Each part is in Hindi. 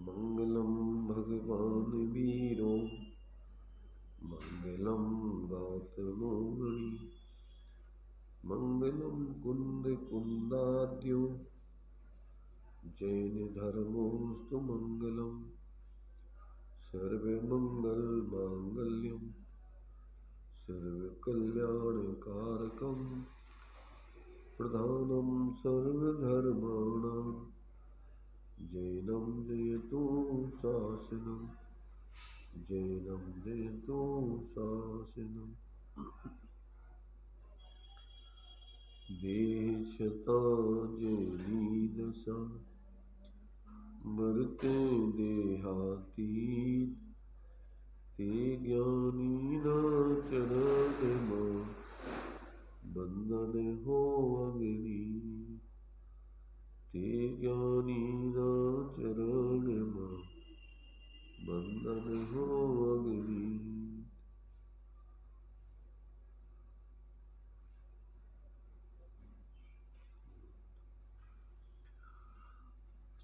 मंगलम भगवान वीरो मंगलम गौतमो मुनि मंगलम कुंद कुंदाद्यो जैन धर्मोस्तु मंगलम सर्वे मंगल मांगल्यम सर्व कल्याण कारकम प्रधानम सर्वधर्माणां जैनम जयतु शासनम जैनम जयतु शासनम देशता जैनी दशा मरते देहातीत ते ज्ञानी न चरण बंधन हो अग्नि ते ज्ञानी न चरण बंधन हो अग्नि।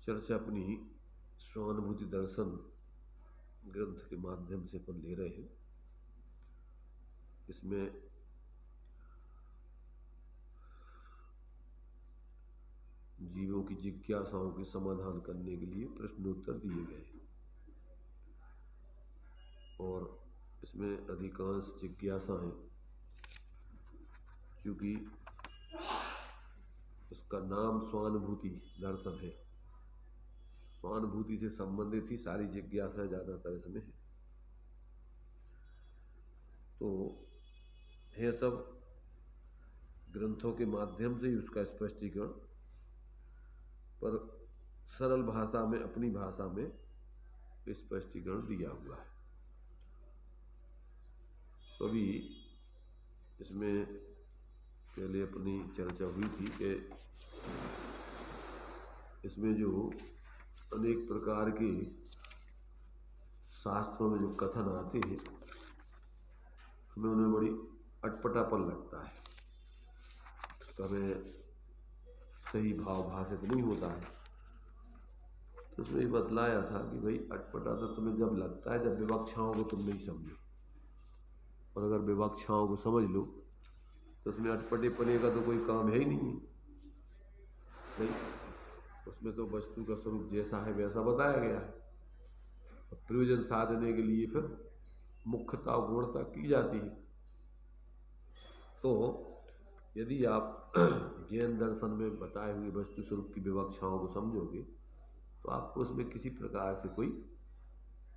चर्चा अपनी स्वानुभूति दर्शन ग्रंथ के माध्यम से अपन ले रहे हैं। इसमें जीवों की जिज्ञासाओं के समाधान करने के लिए प्रश्नोत्तर दिए गए और इसमें अधिकांश जिज्ञासाएं, चूंकि उसका नाम स्वानुभूति दर्शन है, स्वानुभूति से संबंधित ही सारी जिज्ञासाएं ज्यादातर इसमें है। तो यह सब ग्रंथों के माध्यम से ही उसका स्पष्टीकरण, पर सरल भाषा में, अपनी भाषा में स्पष्टीकरण दिया हुआ है। तो अभी इसमें पहले अपनी चर्चा हुई थी कि इसमें जो अनेक प्रकार के शास्त्रों में जो कथन आते हैं, हमें उन्हें बड़ी अटपटापन लगता है, उसका हमें सही भाव भाषित नहीं होता है। तो उसमें ये बतलाया था कि भाई अटपटा तो तुम्हें जब लगता है जब विवक्षाओं को तुम नहीं समझो, और अगर विवक्षाओं को समझ लो तो उसमें अटपटेपने का तो कोई काम है ही नहीं है। भाई उसमें तो वस्तु का स्वरूप जैसा है वैसा बताया गया है, प्रयोजन साधने के लिए फिर मुख्यता और गुणता की जाती है। तो यदि आप जैन दर्शन में बताए हुए वस्तु स्वरूप की विवक्षाओं को समझोगे तो आपको उसमें किसी प्रकार से कोई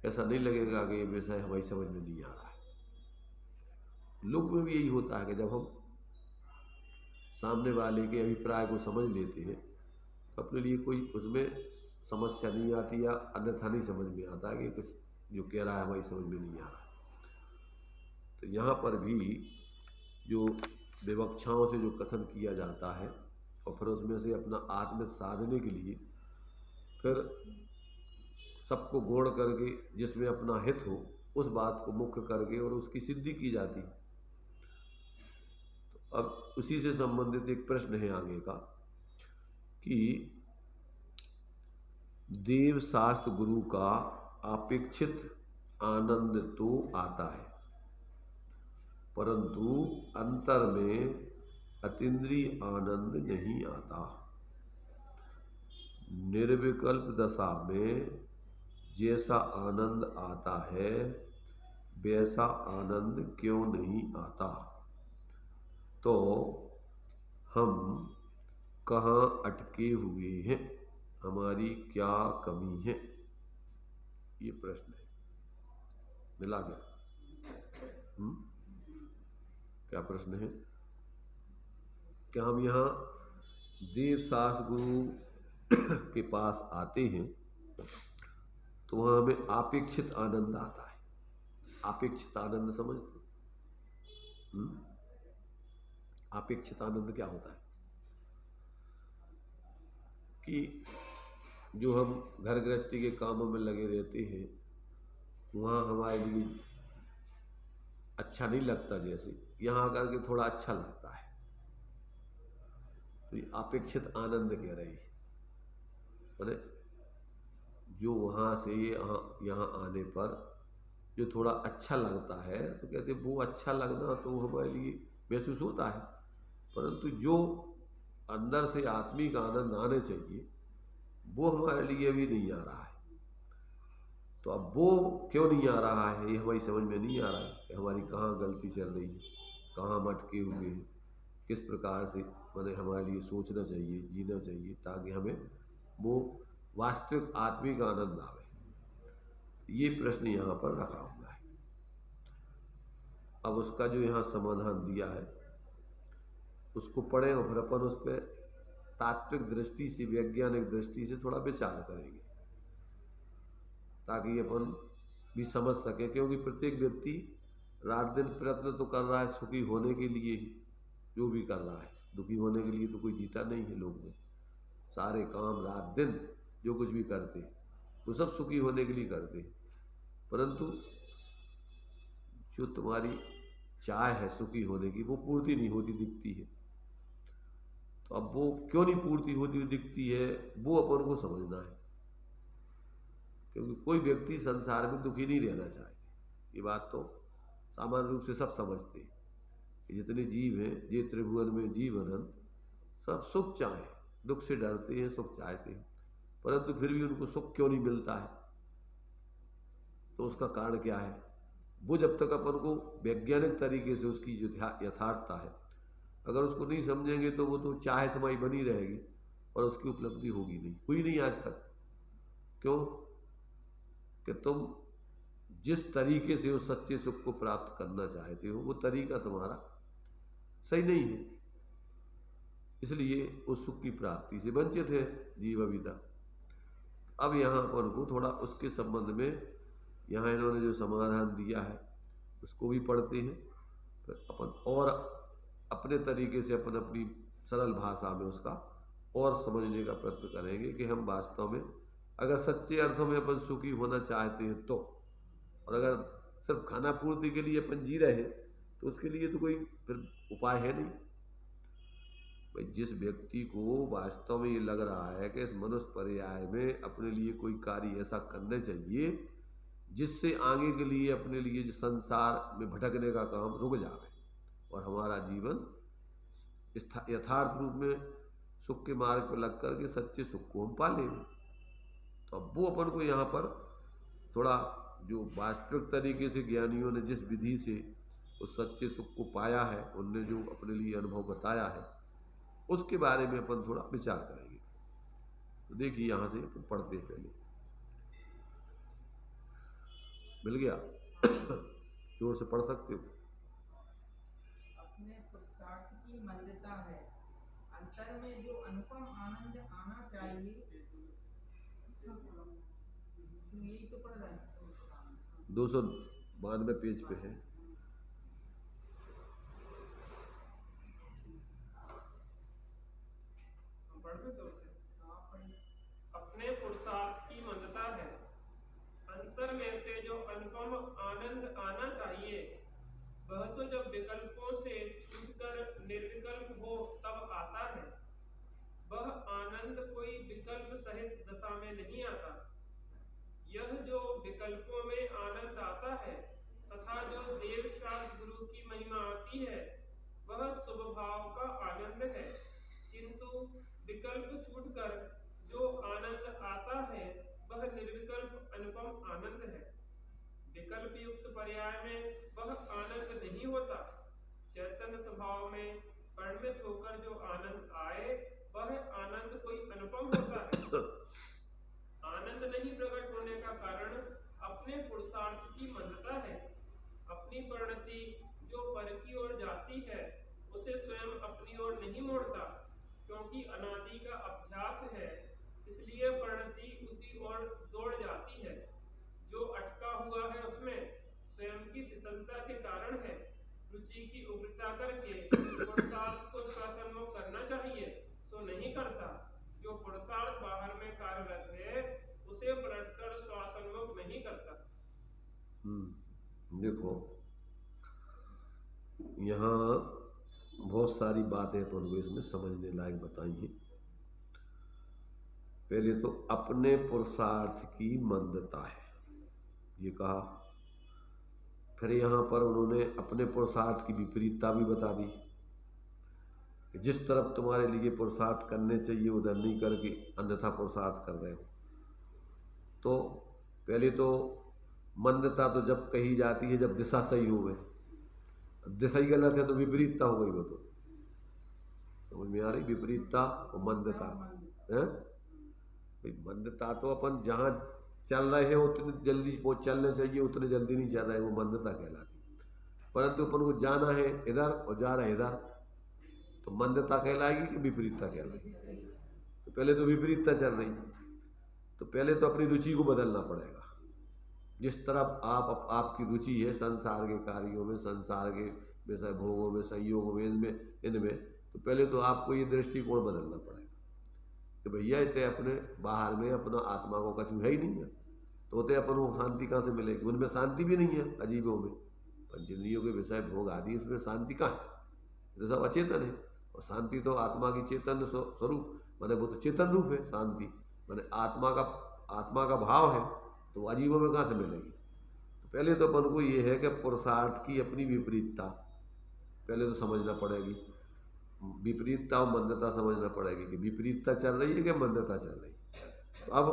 ऐसा नहीं लगेगा कि वैसा हमारी समझ में नहीं आ रहा है। लोक में भी यही होता है कि जब हम सामने वाले के अभिप्राय को समझ लेते हैं तो अपने लिए कोई उसमें समस्या नहीं आती या अन्यथा नहीं समझ में आता है कि कुछ जो कह रहा है हमारी समझ में नहीं आ रहा है। तो यहाँ पर भी जो विवक्षाओं से जो कथन किया जाता है और फिर उसमें से अपना आत्म साधने के लिए फिर सबको गौण करके जिसमें अपना हित हो उस बात को मुख्य करके और उसकी सिद्धि की जाती है। तो अब उसी से संबंधित एक प्रश्न है आगे का कि देव शास्त्र गुरु का अपेक्षित आनंद तो आता है, परंतु अंतर में अतीन्द्रिय आनंद नहीं आता। निर्विकल्प दशा में जैसा आनंद आता है वैसा आनंद क्यों नहीं आता? तो हम कहाँ अटके हुए हैं, हमारी क्या कमी है? ये प्रश्न है। मिला गया? क्या प्रश्न है? क्या हम यहाँ देव शास्त्र गुरु के पास आते हैं तो वहाँ हमें अपेक्षित आनंद आता है? अपेक्षित आनंद समझते? अपेक्षित आनंद क्या होता है? कि जो हम घर गृहस्थी के कामों में लगे रहते हैं वहाँ हमारे लिए अच्छा नहीं लगता, जैसे यहाँ आकर के थोड़ा अच्छा लगता है, तो ये अपेक्षित आनंद कह रही है। जो वहाँ से यहाँ यहाँ आने पर जो थोड़ा अच्छा लगता है, तो कहते वो अच्छा लगना तो हमारे लिए महसूस होता है, परंतु जो अंदर से आत्मिक आनंद आने चाहिए वो हमारे लिए अभी नहीं आ रहा है। तो अब वो क्यों नहीं आ रहा है, ये हमारी समझ में नहीं आ रहा है कि हमारी कहाँ गलती चल रही है, कहाँ हम अटके हुए हैं, किस प्रकार से मैंने हमारे लिए सोचना चाहिए, जीना चाहिए, ताकि हमें वो वास्तविक आत्मिक आनंद आवे। ये प्रश्न यहाँ पर रखा हुआ है। अब उसका जो यहाँ समाधान दिया है उसको पढ़ें और फिर अपन उस पर तात्विक दृष्टि से, वैज्ञानिक दृष्टि से थोड़ा विचार करेंगे, ताकि अपन भी समझ सके। क्योंकि प्रत्येक व्यक्ति रात दिन प्रयत्न तो कर रहा है सुखी होने के लिए ही, जो भी कर रहा है। दुखी होने के लिए तो कोई जीता नहीं है लोग में। सारे काम रात दिन जो कुछ भी करते वो सब सुखी होने के लिए करते, परंतु जो तुम्हारी चाह है सुखी होने की वो पूर्ति नहीं होती दिखती है। तो अब वो क्यों नहीं पूर्ति होती हुई दिखती है, वो अपन को समझना है। क्योंकि कोई व्यक्ति संसार में दुखी नहीं रहना चाहते, ये बात तो सामान्य रूप से सब समझते हैं कि जितने जीव हैं, ये त्रिभुवन में जीव अनंत, सब सुख चाहे, दुख से डरते हैं, सुख चाहते हैं, परंतु फिर भी उनको सुख क्यों नहीं मिलता है। तो उसका कारण क्या है, वो जब तक अपन को वैज्ञानिक तरीके से उसकी जो यथार्थता है अगर उसको नहीं समझेंगे तो वो तो चाहे तुम्हारी बनी रहेगी और उसकी उपलब्धि होगी नहीं, हुई नहीं आज तक। क्यों कि तुम जिस तरीके से उस सच्चे सुख को प्राप्त करना चाहते हो वो तरीका तुम्हारा सही नहीं है, इसलिए उस सुख की प्राप्ति से वंचित है जीव अभी तक। अब यहाँ अपन को थोड़ा उसके संबंध में यहाँ इन्होंने जो समाधान दिया है उसको भी पढ़ते हैं, फिर अपन और अपने तरीके से अपन अपनी सरल भाषा में उसका और समझने का प्रयत्न करेंगे कि हम वास्तव में अगर सच्चे अर्थों में अपन सुखी होना चाहते हैं तो, और अगर सिर्फ खाना पूर्ति के लिए अपन जी रहे हैं तो उसके लिए तो कोई फिर उपाय है नहीं। भाई जिस व्यक्ति को वास्तव में ये लग रहा है कि इस मनुष्य पर्याय में अपने लिए कोई कार्य ऐसा करना चाहिए जिससे आगे के लिए अपने लिए जो संसार में भटकने का काम रुक जाए और हमारा जीवन यथार्थ रूप में सुख के मार्ग पर लग कर के सच्चे सुख को हम पा लेंगे। तो अब वो अपन को यहाँ पर थोड़ा जो वास्तविक तरीके से ज्ञानियों ने जिस विधि से उस सच्चे सुख को पाया है, उनने जो अपने लिए अनुभव बताया है, उसके बारे में अपन थोड़ा विचार करेंगे। तो देखिए यहाँ से अपन पढ़ते हैं, पहले मिल गया जोर से पढ़ सकते हो। अपने पुरुषार्थ की मल्लता है, अंतर में जो अनुपम आनंद आना चाहिए। यही तो पढ़ रहा है, 292 पेज पे है। अपने पुरुषार्थ की मल्लता है, अंतर में से जो अनुपम आनंद आना चाहिए, वह तो जब विकल्पों से छूटकर निर्विकल्प हो तब आता है। वह आनंद कोई विकल्प सहित दशा में नहीं आता। यह जो विकल्पों में आनंद आता है तथा जो देव शास्त्र गुरु की महिमा आती है, वह शुभ भाव का आनंद है। किंतु विकल्प छूटकर जो आनंद आता है वह निर्विकल्प अनुपम आनंद है। विकल्प युक्त पर्याय में वह आनंद नहीं होता। चैतन्य स्वभाव में परिणित होकर जो आनंद आए वह आनंद कोई अनुपम होता है। आनंद नहीं प्रकट होने का कारण अपने पुरुषार्थ की मल्लता है। अपनी परिणति जो पर की ओर जाती है उसे स्वयं अपनी ओर नहीं मोड़ता, क्योंकि अनादि का अभ्यास है, इसलिए परिणति उसी ओर दौड़ जाती है। जो अटका हुआ है उसमें स्वयं की शीतलता के कारण है। रुचि की उग्रता करके पुरुषार्थ को स्वसन्मुख करना चाहिए, सो नहीं करता। जो पुरुषार्थ बाहर में कार्यरत है उसे पलटकर स्वसन्मुख नहीं करता। देखो यहाँ बहुत सारी बातें अपन को इसमें समझने लायक बताई हैं। पहले तो अपने पुरुषार्थ की मंदता है, ये कहा। फिर यहाँ पर उन्होंने अपने पुरुषार्थ की विपरीतता भी बता दी कि जिस तरफ तुम्हारे लिए पुरुषार्थ करने चाहिए उधर नहीं करके अन्यथा पुरुषार्थ कर रहे हो। तो पहले तो मंदता तो जब कही जाती है जब दिशा सही हो गई, दिशा ही गलत है तो विपरीतता हो गई। वो तो समझ में आ रही, विपरीतता और मंदता है। मंदता तो अपन जहाँ चल रहे हैं उतनी जल्दी वो चलने चाहिए, उतने जल्दी नहीं चल रहे, वो मंदता कहलाती। परंतु अपन को जाना है इधर और जा रहे इधर, तो मंदता कहलाएगी कि विपरीतता कहलाएगी? तो पहले तो विपरीतता चल रही, तो पहले तो अपनी रुचि को बदलना पड़ेगा। जिस तरफ आपकी रुचि है संसार के कार्यों में, संसार के विषय भोगों में, संयोगों में, इनमें, तो पहले तो आपको ये दृष्टिकोण बदलना पड़ेगा कि भैया इतने अपने बाहर में अपना आत्मा को कछु है ही नहीं है, तो होते अपन को शांति कहाँ से मिलेगी? उनमें शांति भी नहीं है, अजीबों में पंचेंद्रियों के विषय भोग आदि, इसमें शांति कहाँ है? तो सब अचेतन है। और शांति तो आत्मा की चेतन स्वरूप, माने वो तो चेतन रूप है शांति, माने आत्मा का भाव है, तो अजीबों में कहाँ से मिलेगी? तो पहले तो अपन को ये है कि पुरुषार्थ की अपनी विपरीतता पहले तो समझना पड़ेगी, विपरीतता और मंदता समझना पड़ेगी कि विपरीतता चल रही है कि मंदता चल रही है। तो अब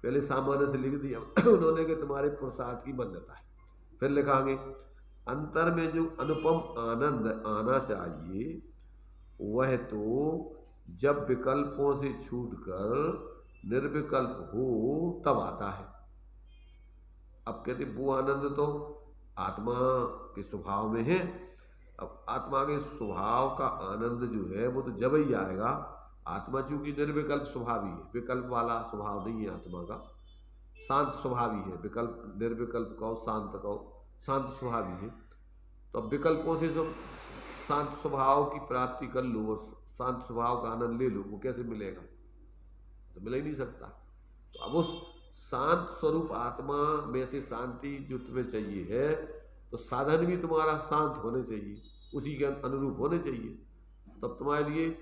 पहले सामान्य से लिख दिया उन्होंने कि तुम्हारे पुरुषार्थ की मंदता है। फिर लिखांगे अंतर में जो अनुपम आनंद आना चाहिए वह तो जब विकल्पों से छूटकर निर्विकल्प हो तब आता है। अब कहते वो आनंद तो आत्मा के स्वभाव में है। अब आत्मा के स्वभाव का आनंद जो है वो तो जब ही आएगा। आत्मा चूंकि निर्विकल्प स्वभावी है, विकल्प वाला स्वभाव नहीं है आत्मा का, शांत स्वभावी है। विकल्प निर्विकल्प कहो, शांत कहो, शांत स्वभावी है। तो अब विकल्पों से जब शांत स्वभाव की प्राप्ति कर लो और शांत स्वभाव का आनंद ले लो, वो कैसे मिलेगा? तो मिल ही नहीं सकता। तो अब उस शांत स्वरूप आत्मा में से शांति जो तुम्हें चाहिए है, तो साधन भी तुम्हारा शांत होने चाहिए, उसी के अनुरूप होने चाहिए। तब तुम्हारे लिए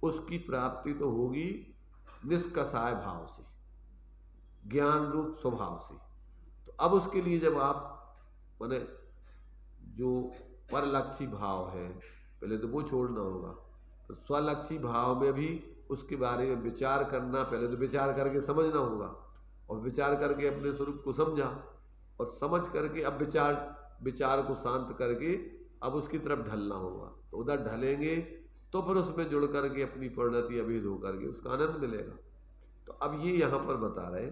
उसकी प्राप्ति तो होगी निष्कषाय भाव से, ज्ञान रूप स्वभाव से। तो अब उसके लिए जब आप माने जो परलक्षी भाव है पहले तो वो छोड़ना होगा। तो स्वलक्षी भाव में भी उसके बारे में विचार करना, पहले तो विचार करके समझना होगा, और विचार करके अपने स्वरूप को समझा, और समझ करके अब विचार को शांत करके अब उसकी तरफ ढलना होगा। तो उधर ढलेंगे तो फिर उसमें जुड़ करके अपनी परिणति अभेद होकर के उसका आनंद मिलेगा। तो अब ये यहाँ पर बता रहे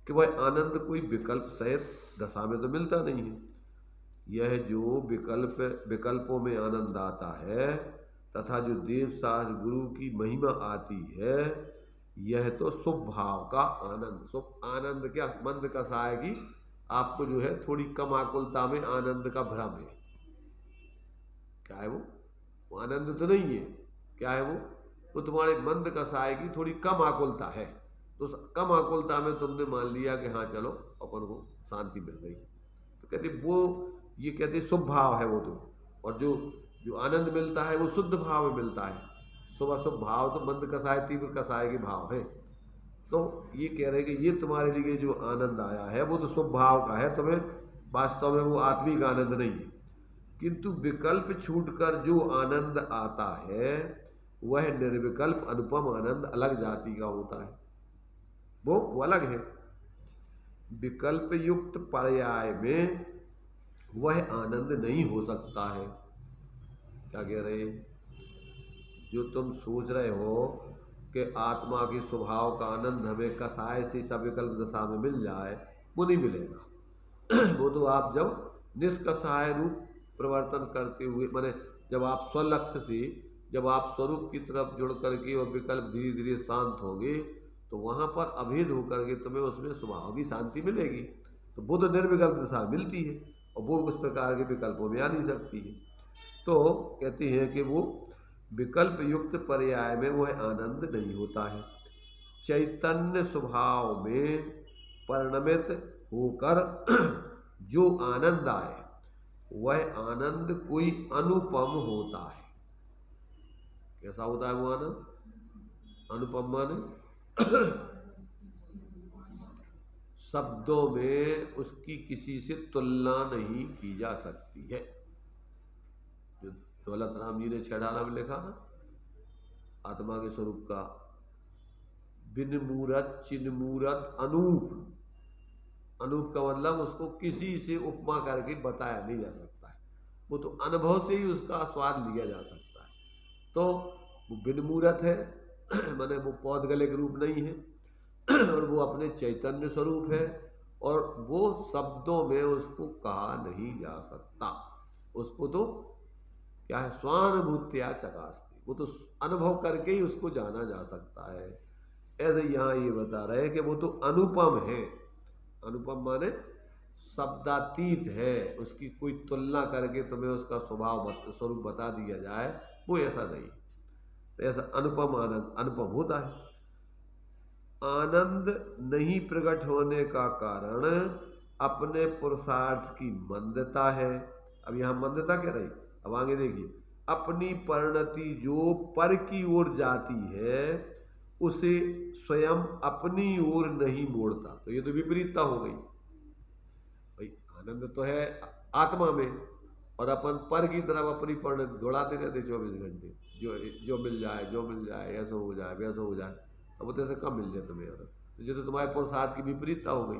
कि वह आनंद कोई विकल्प सहित दशा में तो मिलता नहीं है। यह जो विकल्पों में आनंद आता है तथा जो देव साहस गुरु की महिमा आती है, यह तो शुभ भाव का आनंद। शुभ आनंद क्या? मंद का सहाय की आपको जो है थोड़ी कम आकुलता में आनंद का भ्रम है। क्या है वो आनंद तो नहीं है। क्या है वो तुम्हारे मंद का सहाय की थोड़ी कम आकुलता है। तो कम आकुलता में तुमने मान लिया कि हाँ चलो अपन को शांति मिल गई, तो कहते वो ये कहते शुभ भाव है वो तो। और जो आनंद मिलता है वो शुद्ध भाव में मिलता है। शुभ अशुभ भाव तो मंद कसाय तीव्र कसाय के भाव है। तो ये कह रहे कि ये तुम्हारे लिए जो आनंद आया है वो तो शुभ भाव का है, तुम्हें वास्तव में वो आत्मिक आनंद नहीं है। किंतु विकल्प छूटकर जो आनंद आता है वह निर्विकल्प अनुपम आनंद अलग जाति का होता है। वो अलग है। विकल्प युक्त पर्याय में वह आनंद नहीं हो सकता है। क्या कह रहे हैं? जो तुम सोच रहे हो कि आत्मा के स्वभाव का आनंद हमें कसाय से सविकल्प दशा में मिल जाए, वो नहीं मिलेगा। वो तो आप जब निष्कषाय रूप प्रवर्तन करते हुए, माने जब आप स्वलक्ष्य से, जब आप स्वरूप की तरफ जुड़ करके और विकल्प धीरे धीरे शांत होंगे, तो वहाँ पर अभेद होकर के तुम्हें उसमें स्वभाव की शांति मिलेगी। तो वो तो निर्विकल्प दशा मिलती है और वो उस प्रकार के विकल्पों में आ नहीं सकती है। तो कहते हैं कि वो विकल्प युक्त पर्याय में वह आनंद नहीं होता है। चैतन्य स्वभाव में परिणमित होकर जो आनंद आए वह आनंद कोई अनुपम होता है। कैसा होता है वो आनंद? अनुपम माने शब्दों में उसकी किसी से तुलना नहीं की जा सकती है। जो दौलत राम जी ने छेड़ाला में लिखा ना आत्मा के स्वरूप का, बिन मूरत चिन मूरत अनूप। अनूप का मतलब उसको किसी से उपमा करके बताया नहीं जा सकता है, वो तो अनुभव से ही उसका स्वाद लिया जा सकता है। तो वो बिन मूरत है माने वो पौधगले के रूप नहीं है और वो अपने चैतन्य स्वरूप है, और वो शब्दों में उसको कहा नहीं जा सकता। उसको तो क्या है, स्वानुभूत्या चकास्ती, वो तो अनुभव करके ही उसको जाना जा सकता है। ऐसे यहाँ ये बता रहे हैं कि वो तो अनुपम है। अनुपम माने शब्दातीत है, उसकी कोई तुलना करके तुम्हें उसका स्वभाव स्वरूप बता दिया जाए, वो ऐसा नहीं। तो ऐसा अनुपम आनंद अनुपम होता है। आनंद नहीं प्रकट होने का कारण अपने पुरुषार्थ की मंदता है। अब यहाँ मंदता क्या रही, अब आगे देखिए, अपनी परिणति जो पर की ओर जाती है उसे स्वयं अपनी ओर नहीं मोड़ता। तो ये तो विपरीतता हो गई भाई। आनंद तो है आत्मा में, और अपन पर की तरफ अपनी परिणति दौड़ाते रहते 24 घंटे, जो मिल जाए, ऐसा हो जाए वैसा हो जाए। अब तो ऐसे कम मिल जाए तुम्हें यार, तो जो तो तुम्हारे पुरुषार्थ की विपरीतता हो गई।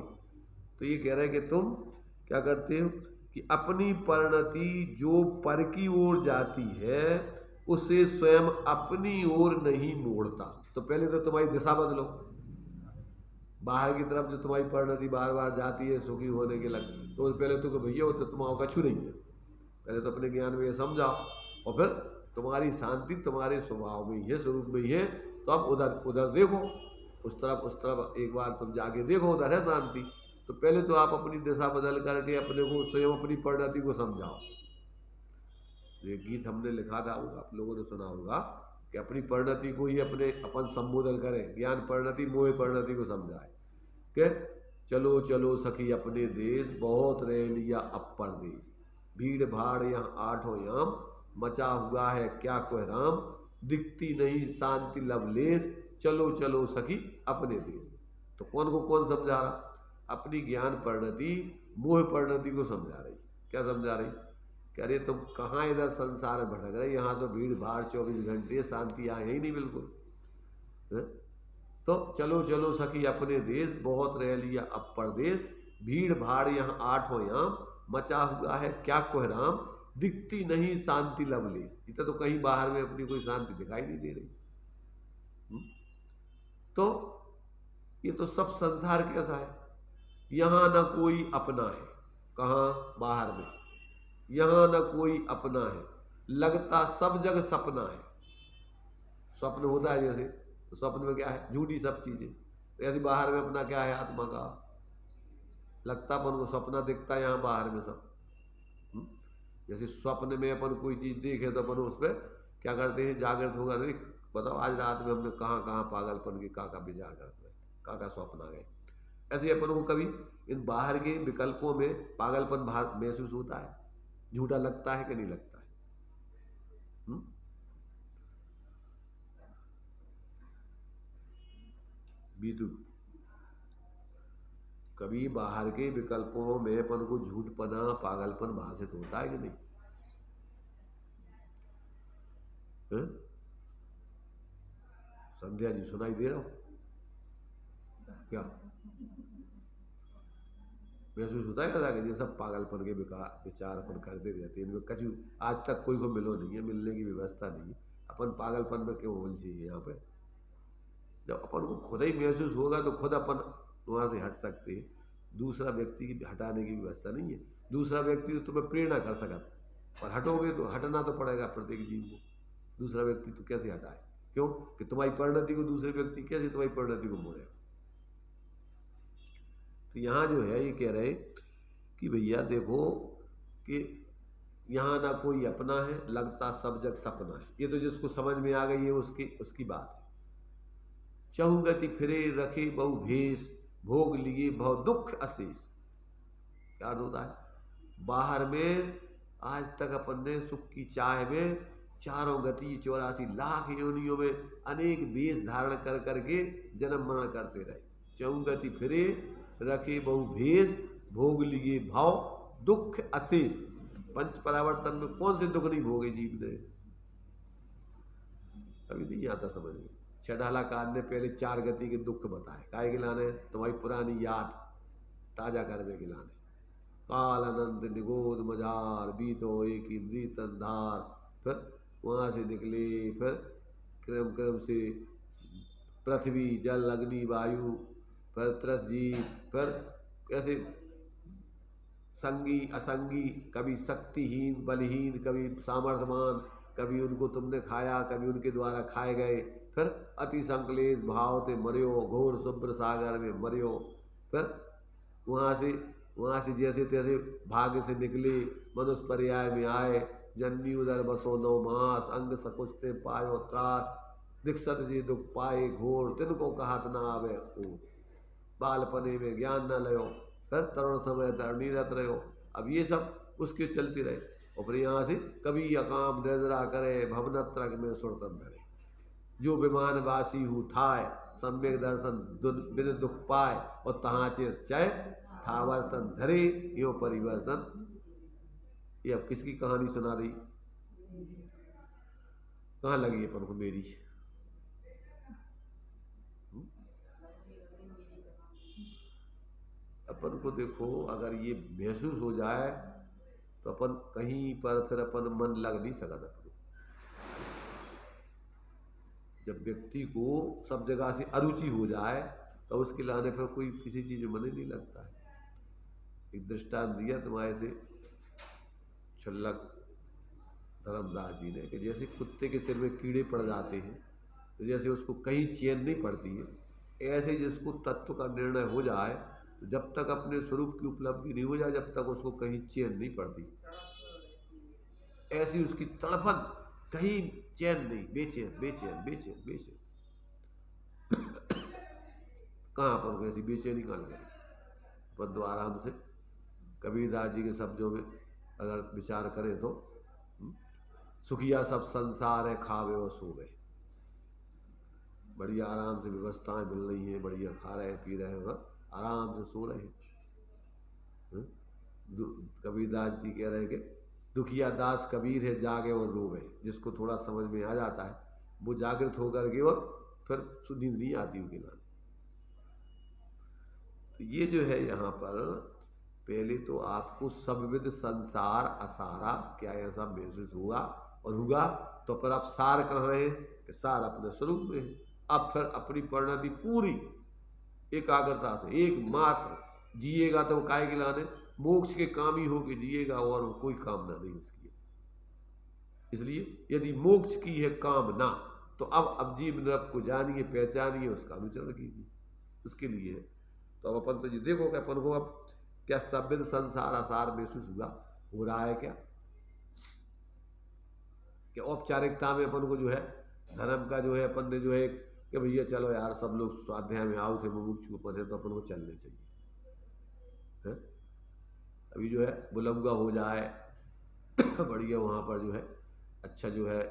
तो ये कह रहे हैं कि तुम क्या करते हो कि अपनी परिणति जो पर की ओर जाती है उसे स्वयं अपनी ओर नहीं मोड़ता। तो पहले तो तुम्हारी दिशा बदलो, बाहर की तरफ जो तुम्हारी परिणति बार बार जाती है सुखी होने के लग, तो पहले तो भैया वो तो तुम्हारा कछु नहीं है। पहले तो अपने ज्ञान में ये समझाओ, और फिर तुम्हारी शांति तुम्हारे स्वभाव में ही है, स्वरूप में ही है। तो अब उधर देखो, उस तरफ एक बार तुम जाके देखो, उधर है शांति। तो पहले तो आप अपनी दिशा बदल करके अपने को स्वयं अपनी परिणति को समझाओ। एक गीत हमने लिखा था, वो आप लोगों ने सुना होगा कि अपनी परिणति को ही अपन संबोधन करें, ज्ञान परिणति मोह परिणति को समझाए कि चलो चलो सखी अपने देश, बहुत रह लिया अब परदेश, भीड़ भाड़ यहाँ आठों याम, मचा हुआ है क्या कोहराम, दिखती नहीं शांति लवलेश, चलो चलो सखी अपने देश। तो कौन को कौन समझा रहा, अपनी ज्ञान परिणति मोह परिणति को समझा रही। क्या समझा रही, कह रही तुम कहाँ इधर संसार में भटक रहे, यहाँ तो भीड़ भाड़ 24 घंटे, शांति यहाँ ही नहीं बिल्कुल है? तो चलो चलो सखी अपने देश, बहुत रह लिया अब परदेश, भीड़ भाड़ यहाँ आठों याम, मचा हुआ है क्या कोहराम, दिखती नहीं शांति लवलेश। इतना तो कहीं बाहर में अपनी कोई शांति दिखाई नहीं दे रही। तो ये तो सब संसार कैसा है, यहाँ ना कोई अपना है, कहाँ बाहर में, यहाँ ना कोई अपना है, लगता सब जग सपना है। स्वप्न होता है जैसे, तो स्वप्न में क्या है, झूठी सब चीजें। तो ऐसे बाहर में अपना क्या है, आत्मा का लगता अपन को सपना दिखता है यहाँ बाहर में सब। जैसे स्वप्न में अपन कोई चीज देखे तो अपन उस पर क्या करते हैं, जागृत होगा, नहीं बताओ आज रात में हमने कहाँ कहाँ पागलपन के का विचार करते हैं, का स्वप्न आ गए। ऐसे अपन को कभी इन बाहर के विकल्पों में पागलपन महसूस होता है, झूठा लगता है कि नहीं लगता है? बीतू कभी बाहर के विकल्पों में अपन को झूठपना पागलपन भाषित होता है कि नहीं है? संध्या जी सुनाई दे रहा हो क्या, महसूस होता है क्या कि ये सब पागलपन के विचार अपन करते रहते हैं, इनमें कछु आज तक कोई को मिलो नहीं है, मिलने की व्यवस्था नहीं है, अपन पागलपन में क्यों उलझे यहाँ पे। जब अपन को खुद ही महसूस होगा तो खुद अपन वहां से हट सकते हैं, दूसरा व्यक्ति की हटाने की व्यवस्था नहीं है। दूसरा व्यक्ति तो तुम्हें प्रेरणा कर सकता, और हटोगे तो हटना तो पड़ेगा प्रत्येक जीव को। दूसरा व्यक्ति तो कैसे हटाए, क्यों कि तुम्हारी परिणति को दूसरे व्यक्ति कैसे तुम्हारी परिणति को मोड़े। तो यहाँ जो है ये कह रहे कि भैया देखो कि यहाँ ना कोई अपना है, लगता सब जग सपना है। ये तो जिसको समझ में आ गई है उसकी बात है। चहुगति फिरे रखे बहु भेष, भोग लिए बहु दुख अशेष। क्या अर्थ होता है, बाहर में आज तक अपन ने सुख की चाह में चारों गति 84 लाख योनियों में अनेक वेश धारण कर करके जन्म मरण करते रहे। चौं गति फिरे रखे बहु भेष, भोग लिए भाव दुख अशेष। पंच परावर्तन में कौन से दुख नहीं भोगे जीव ने? अभी नहीं आता समझ में। छठालाकार ने पहले 4 गति के दुख बताए, काहे के लाने? तुम्हारी पुरानी याद ताजा करने के लाने। काल अनंत निगोद मजार बीतो एक इंद्री तंधार, फिर वहां से निकले, फिर क्रम क्रम से पृथ्वी जल अग्नि वायु, फिर त्रसजीव, फिर कैसे संगी असंगी, कभी शक्तिहीन बलहीन, कभी सामर्थ्यवान, कभी उनको तुमने खाया, कभी उनके द्वारा खाए गए, फिर अति संकलेश भाव ते मर्यो, घोर शुभ्र सागर में मर्यो, फिर वहाँ से जैसे तैसे भाग्य से निकले, मनुष्य पर्याय में आए, जन्मी उदर बसो 9 मास, अंग सकुचते पायो त्रास, दिक्सत जी दुख पाए घोर, तिनको कहत न आवे ओ, बालपने में ज्ञान न लयो, फिर तरुण समय तरणी रत रहो। अब ये सब उसके चलते रहे। और फिर यहाँ से कभी अकाम निद्रा करे, भवनत्रक में सुरतन धरे, जो विमान वासी हूँ थाय, सम्यक दर्शन बिन दुख पाए, और तहाँ चय थावर्तन धरे, यो परिवर्तन। ये अब किसकी कहानी सुना दी? कहाँ लगी अपन को मेरी? अपन को देखो, अगर ये महसूस हो जाए तो अपन कहीं पर फिर अपन मन लग नहीं सकता अपन। जब व्यक्ति को सब जगह से अरुचि हो जाए तो उसके लाने फिर कोई किसी चीज में मन ही नहीं लगता है। एक दृष्टांत दिया तुम्हारे से छल्लक धर्मदास जी ने, कि जैसे कुत्ते के सिर में कीड़े पड़ जाते हैं, तो जैसे उसको कहीं चैन नहीं पड़ती है, ऐसे जिसको तत्व का निर्णय हो जाए, तो जब तक अपने स्वरूप की उपलब्धि नहीं हो जाए, जब तक उसको कहीं चैन नहीं पड़ती। ऐसी उसकी तड़फन, कहीं चैन नहीं, बेचैन बेचैन बेचैन बेचैन। कहाँ पर ऐसी बेचैनी कहाँ लगे? पर तो आराम से कबीरदास जी के शब्दों में अगर विचार करें तो, सुखिया सब संसार है खावे और सोवे, बढ़िया आराम से व्यवस्थाएं मिल रही हैं, बढ़िया खा रहे हैं पी रहे हैं, आराम से सो रहे हैं। कबीरदास जी कह रहे हैं कि दुखिया दास कबीर है जागे और रोवे। जिसको थोड़ा समझ में आ जाता है वो जागृत होकर के, और फिर नींद नहीं आती उनके नाम। तो ये जो है यहाँ पर, पहले तो आपको सबविध संसार असारा क्या ऐसा महसूस हुआ, और हुआ तो पर अब सार कहाँ है? कि सार अपने स्वरूप में है। अब फिर अपनी परिणति पूरी एकाग्रता से एकमात्र जिएगा, तो काहे के लाने? मोक्ष के कामी होके जिएगा, और कोई कामना नहीं उसकी। इसलिए यदि मोक्ष की है कामना, तो अब जीव नरक को जानिए, पहचानिए, उसका अनुचरण कीजिए, उसके लिए है। तो अब अपन तो ये देखो कि अपन को अब क्या सबविध संसार आसार महसूस हुआ, हो रहा है क्या? कि औपचारिकता में अपन को जो है धर्म का जो है अपन ने जो है कि भैया चलो यार सब लोग स्वाध्याय में आओ थे, मुमुक्षु अपन है तो अपन को चलने चाहिए है? अभी जो है बुलंगा हो जाए बढ़िया, वहाँ पर जो है अच्छा जो है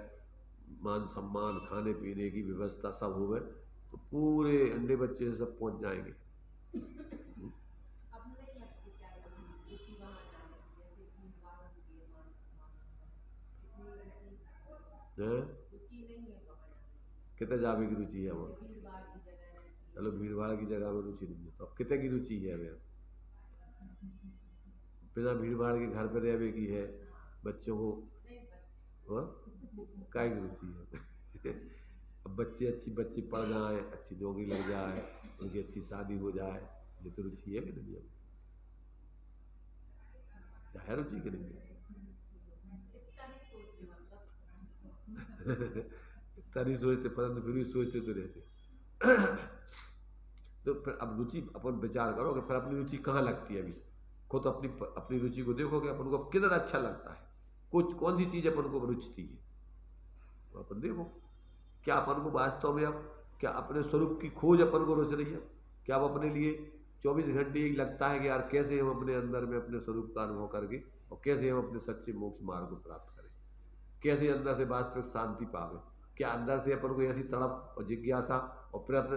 मान सम्मान, खाने पीने की व्यवस्था सब होवे, तो पूरे अंडे बच्चे से सब पहुँच जाएंगे। कितने जावे की रुचि है वो? चलो भीड़ भाड़ की जगह में रुचि नहीं है, तो अब कितने की रुचि है? अभी बिना भीड़ भाड़ के घर पे रहने की है, बच्चों को काय की रुचि है? अब बच्चे पढ़ जाए, अच्छी नौकरी लग जाए, उनकी अच्छी शादी हो जाए, ये तो रुचि है कि नहीं? है रुचि कि नहीं? इतना नहीं सोचते, परंतु फिर भी सोचते तो रहते। तो फिर अब रुचि अपन विचार करो कि फिर अपनी रुचि कहाँ लगती है। अभी खुद अपनी रुचि को देखो कि अपन को कितना अच्छा लगता है, कौन सी चीज़ अपन को रुचती है, तो अपन देखो क्या अपन को वास्तव में अब क्या अपने स्वरूप की खोज अपन को रुच रही है? क्या अब अपने लिए 24 घंटे यही लगता है कि यार कैसे हम अपने अंदर में अपने स्वरूप का अनुभव करके और कैसे हम अपने सच्चे मोक्ष मार्ग को प्राप्त करें? कैसे अंदर से वास्तविक शांति पावे, क्या अंदर से अपन को ऐसी तड़प और जिज्ञासा और प्रयत्न,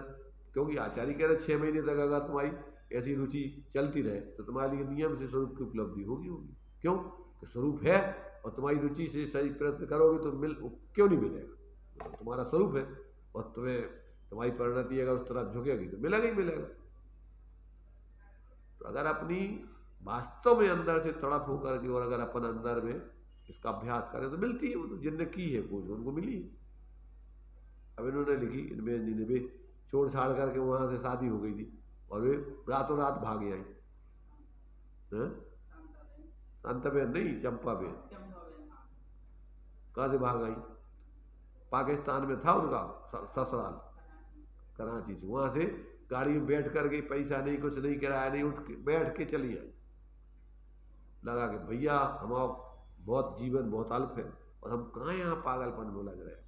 क्योंकि आचार्य कह रहे 6 महीने तक अगर तुम्हारी ऐसी रुचि चलती रहे तो तुम्हारे लिए नियम से स्वरूप की उपलब्धि होगी। क्यों कि स्वरूप है और तुम्हारी रुचि से सही प्रयत्न करोगे तो क्यों नहीं मिलेगा, तो तुम्हारा स्वरूप है और तुम्हें तुम्हारी परिणति अगर उस तरफ झुकेगी तो मिलेगा ही मिलेगा। तो अगर अपनी वास्तव में अंदर से तड़प होकर के और अगर अपन अंदर में इसका अभ्यास करें तो मिलती है, वो तो जिनने की है खोज उनको मिली है। अब इन्होंने लिखी, इनमें निन्वे छोड़ छाड़ करके वहां से शादी हो गई थी और वे रातों रात भागे आई। अंतबेन नहीं, चंपा बेन। कहाँ से भाग आई? पाकिस्तान में था उनका ससुराल, कराची से। वहां से गाड़ी में बैठ करके, पैसा नहीं कुछ नहीं, किराया नहीं, उठ के बैठ के चली आई। लगा कि भैया हमारा बहुत जीवन बहुत अल्प है और हम कहाँ यहाँ पागलपन में लग रहे हैं।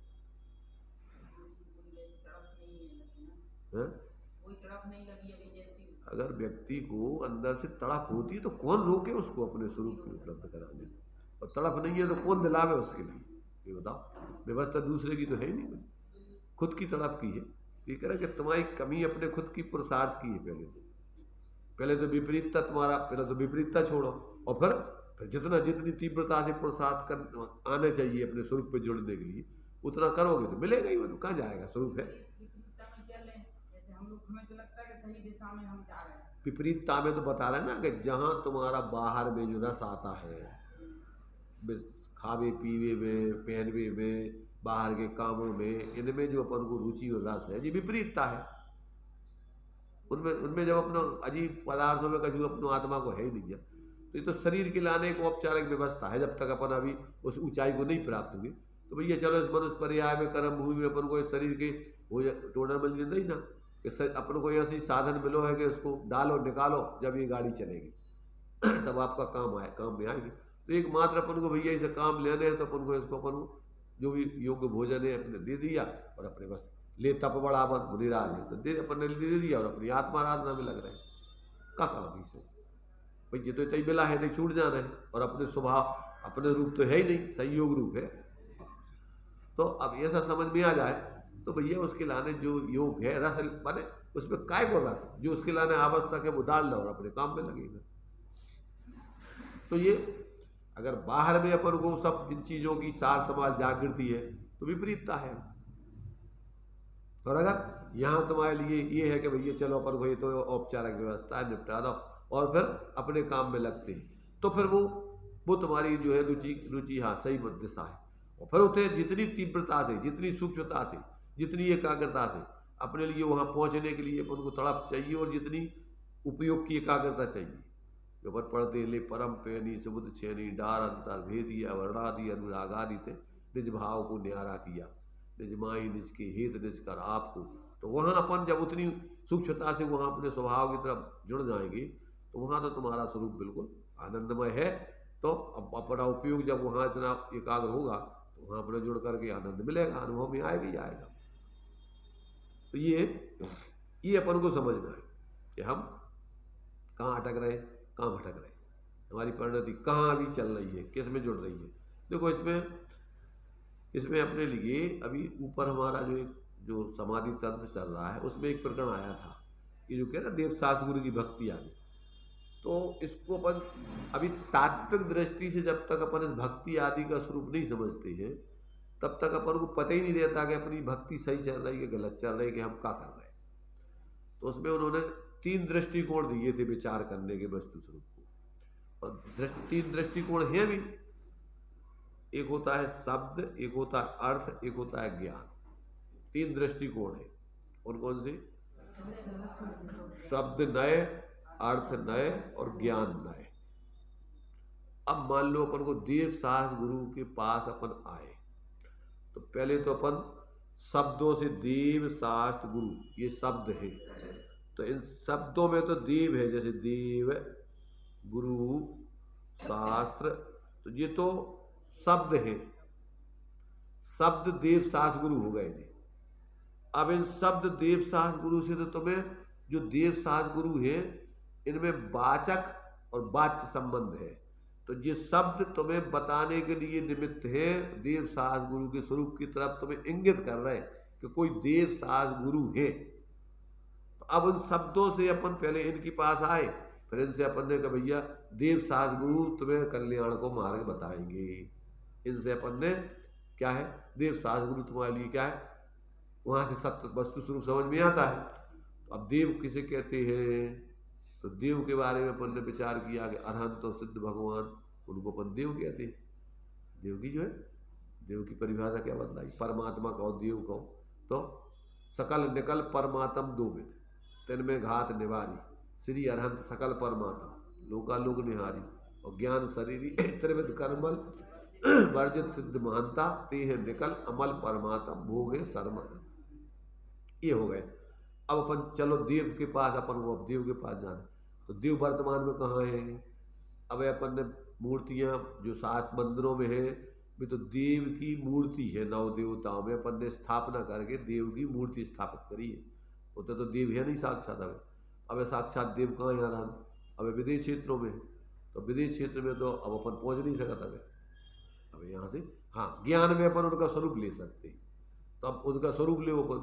अगर व्यक्ति को अंदर से तड़प होती है तो कौन रोके उसको अपने स्वरूप की उपलब्ध कराने, और तड़प नहीं है तो कौन दिलावे उसके लिए, ये बताओ। व्यवस्था दूसरे की तो है ही नहीं, खुद की तड़प की है। ये कह रहा कि तुम्हारी कमी अपने खुद की पुरुषार्थ की है। पहले तो विपरीतता तुम्हारा, पहले तो विपरीतता छोड़ो और फिर जितनी तीव्रता से पुरुषार्थ कर आने चाहिए अपने स्वरूप पे जुड़ने के लिए उतना करोगे तो मिलेगा ही। वो तो कहाँ जाएगा, स्वरूप है। विपरीतता में तो बता रहे हैं ना कि जहाँ तुम्हारा बाहर में जो रस आता है, खावे पीवे में, पहनवे में, बाहर के कामों में, इनमें जो अपन को रुचि और रस है, ये विपरीतता है। उनमें जब अपना अजीब पदार्थों में कछु अपने आत्मा को है ही नहीं है, तो ये तो शरीर के लाने को औपचारिक व्यवस्था है। जब तक अपन अभी उस ऊंचाई को नहीं प्राप्त हुए तो भैया चलो इस मनुष्य पर्याय में, कर्म भूमि में अपन को इस शरीर के हो टोटल मिल नहीं ना, कि अपन को ऐसी साधन मिलो है कि उसको डालो निकालो, जब ये गाड़ी चलेगी तब आपका काम में आएगी। तो एक मात्र अपन को भैया इसे काम लेने हैं तो अपन को इसको अपन जो भी योग्य भोजन है अपने दे दिया और अपने बस ले तप बढ़ावन मुनिराज है तो दे अपन ने दे दिया और अपनी आत्माराधना में लग रहे हैं। का काम ही से भाई ये तो इतना मिला है, नहीं छूट जाना है, और अपने स्वभाव अपने रूप तो है ही नहीं, संयोग रूप है। तो अब ऐसा समझ में आ जाए तो भैया उसके लाने जो योग है रस बने, उसमें काय को रस जो उसके लाने आवश्यक है वो डाल लो और अपने काम में लगेगा। तो ये अगर बाहर में अपन को सब इन चीजों की सार समाज जागृति है तो विपरीतता है, और अगर यहाँ तुम्हारे लिए ये है कि भैया चलो अपन को ये तो औपचारिक व्यवस्था है, निपटा दो और फिर अपने काम में लगते हैं, तो फिर वो तुम्हारी जो है रुचि हाँ सही दिशा है। और फिर उसे जितनी तीव्रता से, जितनी सूक्ष्मता से, जितनी एकाग्रता से अपने लिए वहाँ पहुँचने के लिए अपन को तड़प चाहिए और जितनी उपयोग की एकाग्रता चाहिए, जो पर पढ़ते ले परम पैनी समुद्र छेनी डार अंतर भेदिया वर्णादि अनुरागादि थे निज भाव को न्यारा किया निज माई निज के हित निज कर आपको। तो वहाँ अपन जब उतनी सूक्ष्मता से वहाँ अपने स्वभाव की तरफ जुड़ जाएंगे तो वहाँ तो तुम्हारा स्वरूप बिल्कुल आनंदमय है। तो अब अपना उपयोग जब वहाँ इतना एकाग्र होगा तो वहाँ अपने जुड़ करके आनंद मिलेगा, अनुभव में आएगा ही आएगा। तो ये अपन को समझना है कि हम कहाँ अटक रहे, कहाँ भटक रहे, हमारी परिणति कहाँ अभी चल रही है, किस में जुड़ रही है। देखो इसमें अपने लिए अभी ऊपर हमारा जो समाधि तंत्र चल रहा है उसमें एक प्रकरण आया था कि जो कहना देवशास्त्र गुरु की भक्ति आने, तो इसको अपन अभी तात्विक दृष्टि से जब तक अपन इस भक्ति आदि का स्वरूप नहीं समझते हैं तब तक अपन को पता ही नहीं रहता कि अपनी भक्ति सही चल रही है गलत चल रही है, कि हम क्या कर रहे हैं। तो उसमें उन्होंने 3 दृष्टिकोण दिए थे विचार करने के वस्तु स्वरूप को, और 3 दृष्टिकोण हैं भी। एक होता है शब्द, एक होता है अर्थ, एक होता है ज्ञान। 3 दृष्टिकोण है। और कौन से? शब्द नए, अर्थ नए और ज्ञान नए। अब मान लो अपन को देव शास्त्र गुरु के पास अपन आए तो पहले तो अपन शब्दों से देव शास्त्र गुरु ये शब्द है, तो इन शब्दों में तो देव है, जैसे देव गुरु शास्त्र, तो ये तो शब्द है। शब्द देव शास्त्र गुरु हो गए जी। अब इन शब्द देव शास्त्र गुरु से तो तुम्हें जो देव शास्त्र गुरु है इनमें वाचक और वाच्य संबंध है। तो ये शब्द तुम्हें बताने के लिए निमित्त है, देव साहस गुरु के स्वरूप की तरफ तुम्हें इंगित कर रहे हैं कि कोई देव साहस गुरु है। तो अब उन शब्दों से अपन पहले इनके पास आए, फिर इनसे अपन ने कहा भैया देव साहस गुरु तुम्हें कल्याण को मार्ग बताएंगे। इनसे अपन ने क्या है, देव साहस गुरु तुम्हारे लिए क्या है, वहां से सत्य वस्तु स्वरूप समझ में आता है। तो अब देव किसे कहते हैं, तो देव के बारे में अपन ने विचार किया कि अरहंत और सिद्ध भगवान, उनको अपन देव कहते हैं। देव की जो है, देव की परिभाषा क्या बतलाई, परमात्मा कहो देव कहो, तो सकल निकल परमात्म दो विध, तिनमें घात निवारी, श्री अरहंत सकल परमात्म लोकालोक निहारी, और ज्ञान शरीरी त्रिविध कर्मल वर्जित सिद्ध महानता, ते है निकल अमल परमात्म भोगे सर्वद। ये हो गए। अब अपन चलो देव के पास, अपन को अब देव के पास जाना। तो देव वर्तमान में कहाँ है, अब अपन ने मूर्तियां जो शास्त्र मंदिरों में है, भी तो देव की मूर्ति है, नव देवताओं में अपन ने स्थापना करके देव की मूर्ति स्थापित करी है। होते तो देव है नहीं साक्षात। अब साक्षात देव कहाँ है आराम, अब विदेश क्षेत्रों में। तो विदेश क्षेत्र में तो अब अपन पहुंच नहीं सकता। अब यहाँ से हाँ ज्ञान में अपन उनका स्वरूप ले सकते। तो अब उनका स्वरूप ले अपन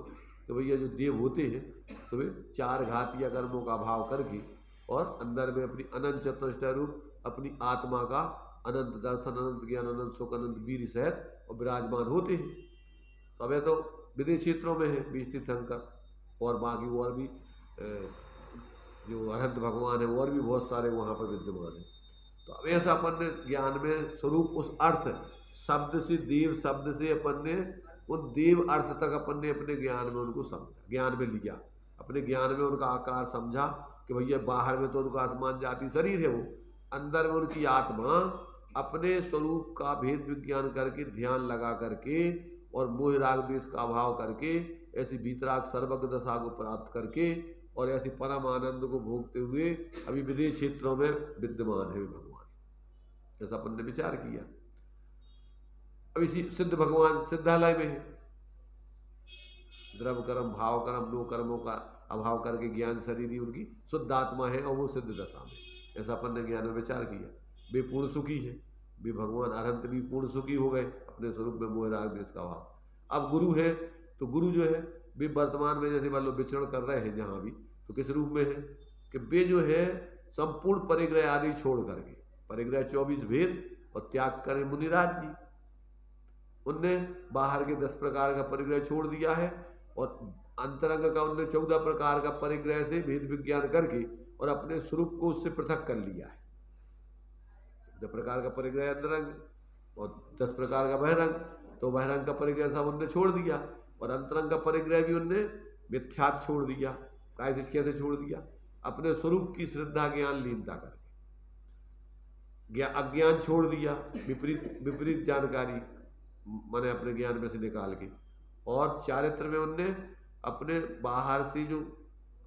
कि भैया जो देव होते हैं तो वे चार घातीय कर्मों का अभाव करके और अंदर में अपनी अनंत चतुष्टय रूप अपनी आत्मा का अनंत दर्शन, अनंत ज्ञान, अनंत सुख, अनंत वीर सहित और विराजमान होते हैं। तो अब तो विदेश क्षेत्रों में है बीस तीर्थंकर, और बाकी और भी जो अरहंत भगवान है और भी बहुत सारे वहाँ पर विद्यमान है। तो अब ऐसा अपन ने ज्ञान में स्वरूप उस अर्थ शब्द से, देव शब्द से अपन ने उन देव अर्थ तक अपन ने अपने ज्ञान में उनको समझा, ज्ञान में लिया, अपने ज्ञान में उनका आकार समझा कि भैया बाहर में तो उनका आसमान जाति शरीर है, वो अंदर में उनकी आत्मा अपने स्वरूप का भेद विज्ञान करके ध्यान लगा करके और मोह राग द्वेष का अभाव करके ऐसी वीतराग सर्वज्ञ दशा को प्राप्त करके और ऐसी परम आनंद को भोगते हुए अभी विदेश क्षेत्रों में विद्यमान है भगवान। ऐसा अपन ने विचार किया। अब इसी सिद्ध भगवान सिद्धालय में है, द्रव कर्म भाव कर्म नो कर्मों का अभाव करके ज्ञान शरीर उनकी शुद्ध आत्मा है और वो सिद्ध दशा में। ऐसा अपन ने ज्ञान में विचार किया। वे पूर्ण सुखी है, वे भगवान अरहंत भी पूर्ण सुखी हो गए अपने स्वरूप में मोह राग द्वेष का अभाव। अब गुरु है तो गुरु जो है वे वर्तमान में जैसे मान लो विचरण कर रहे हैं जहाँ भी, तो किस रूप में है कि वे जो है संपूर्ण परिग्रह आदि छोड़ करके, परिग्रह 24 भेद और त्याग करें मुनिराज जी, उनने बाहर के 10 प्रकार का परिग्रह छोड़ दिया है और अंतरंग का उनने 14 प्रकार का परिग्रह से भेद विज्ञान करके और अपने स्वरूप को उससे पृथक कर लिया है। 14 प्रकार का परिग्रह अंतरंग और 10 प्रकार का बहिरंग, तो बहिरंग का परिग्रह सब उनने छोड़ दिया और अंतरंग का परिग्रह भी उनने मिथ्यात छोड़ दिया। कैसे छोड़ दिया, अपने स्वरूप की श्रद्धा ज्ञान लीनता करके अज्ञान छोड़ दिया, विपरीत जानकारी मैंने अपने ज्ञान में से निकाल के, और चारित्र में उनने अपने बाहर से जो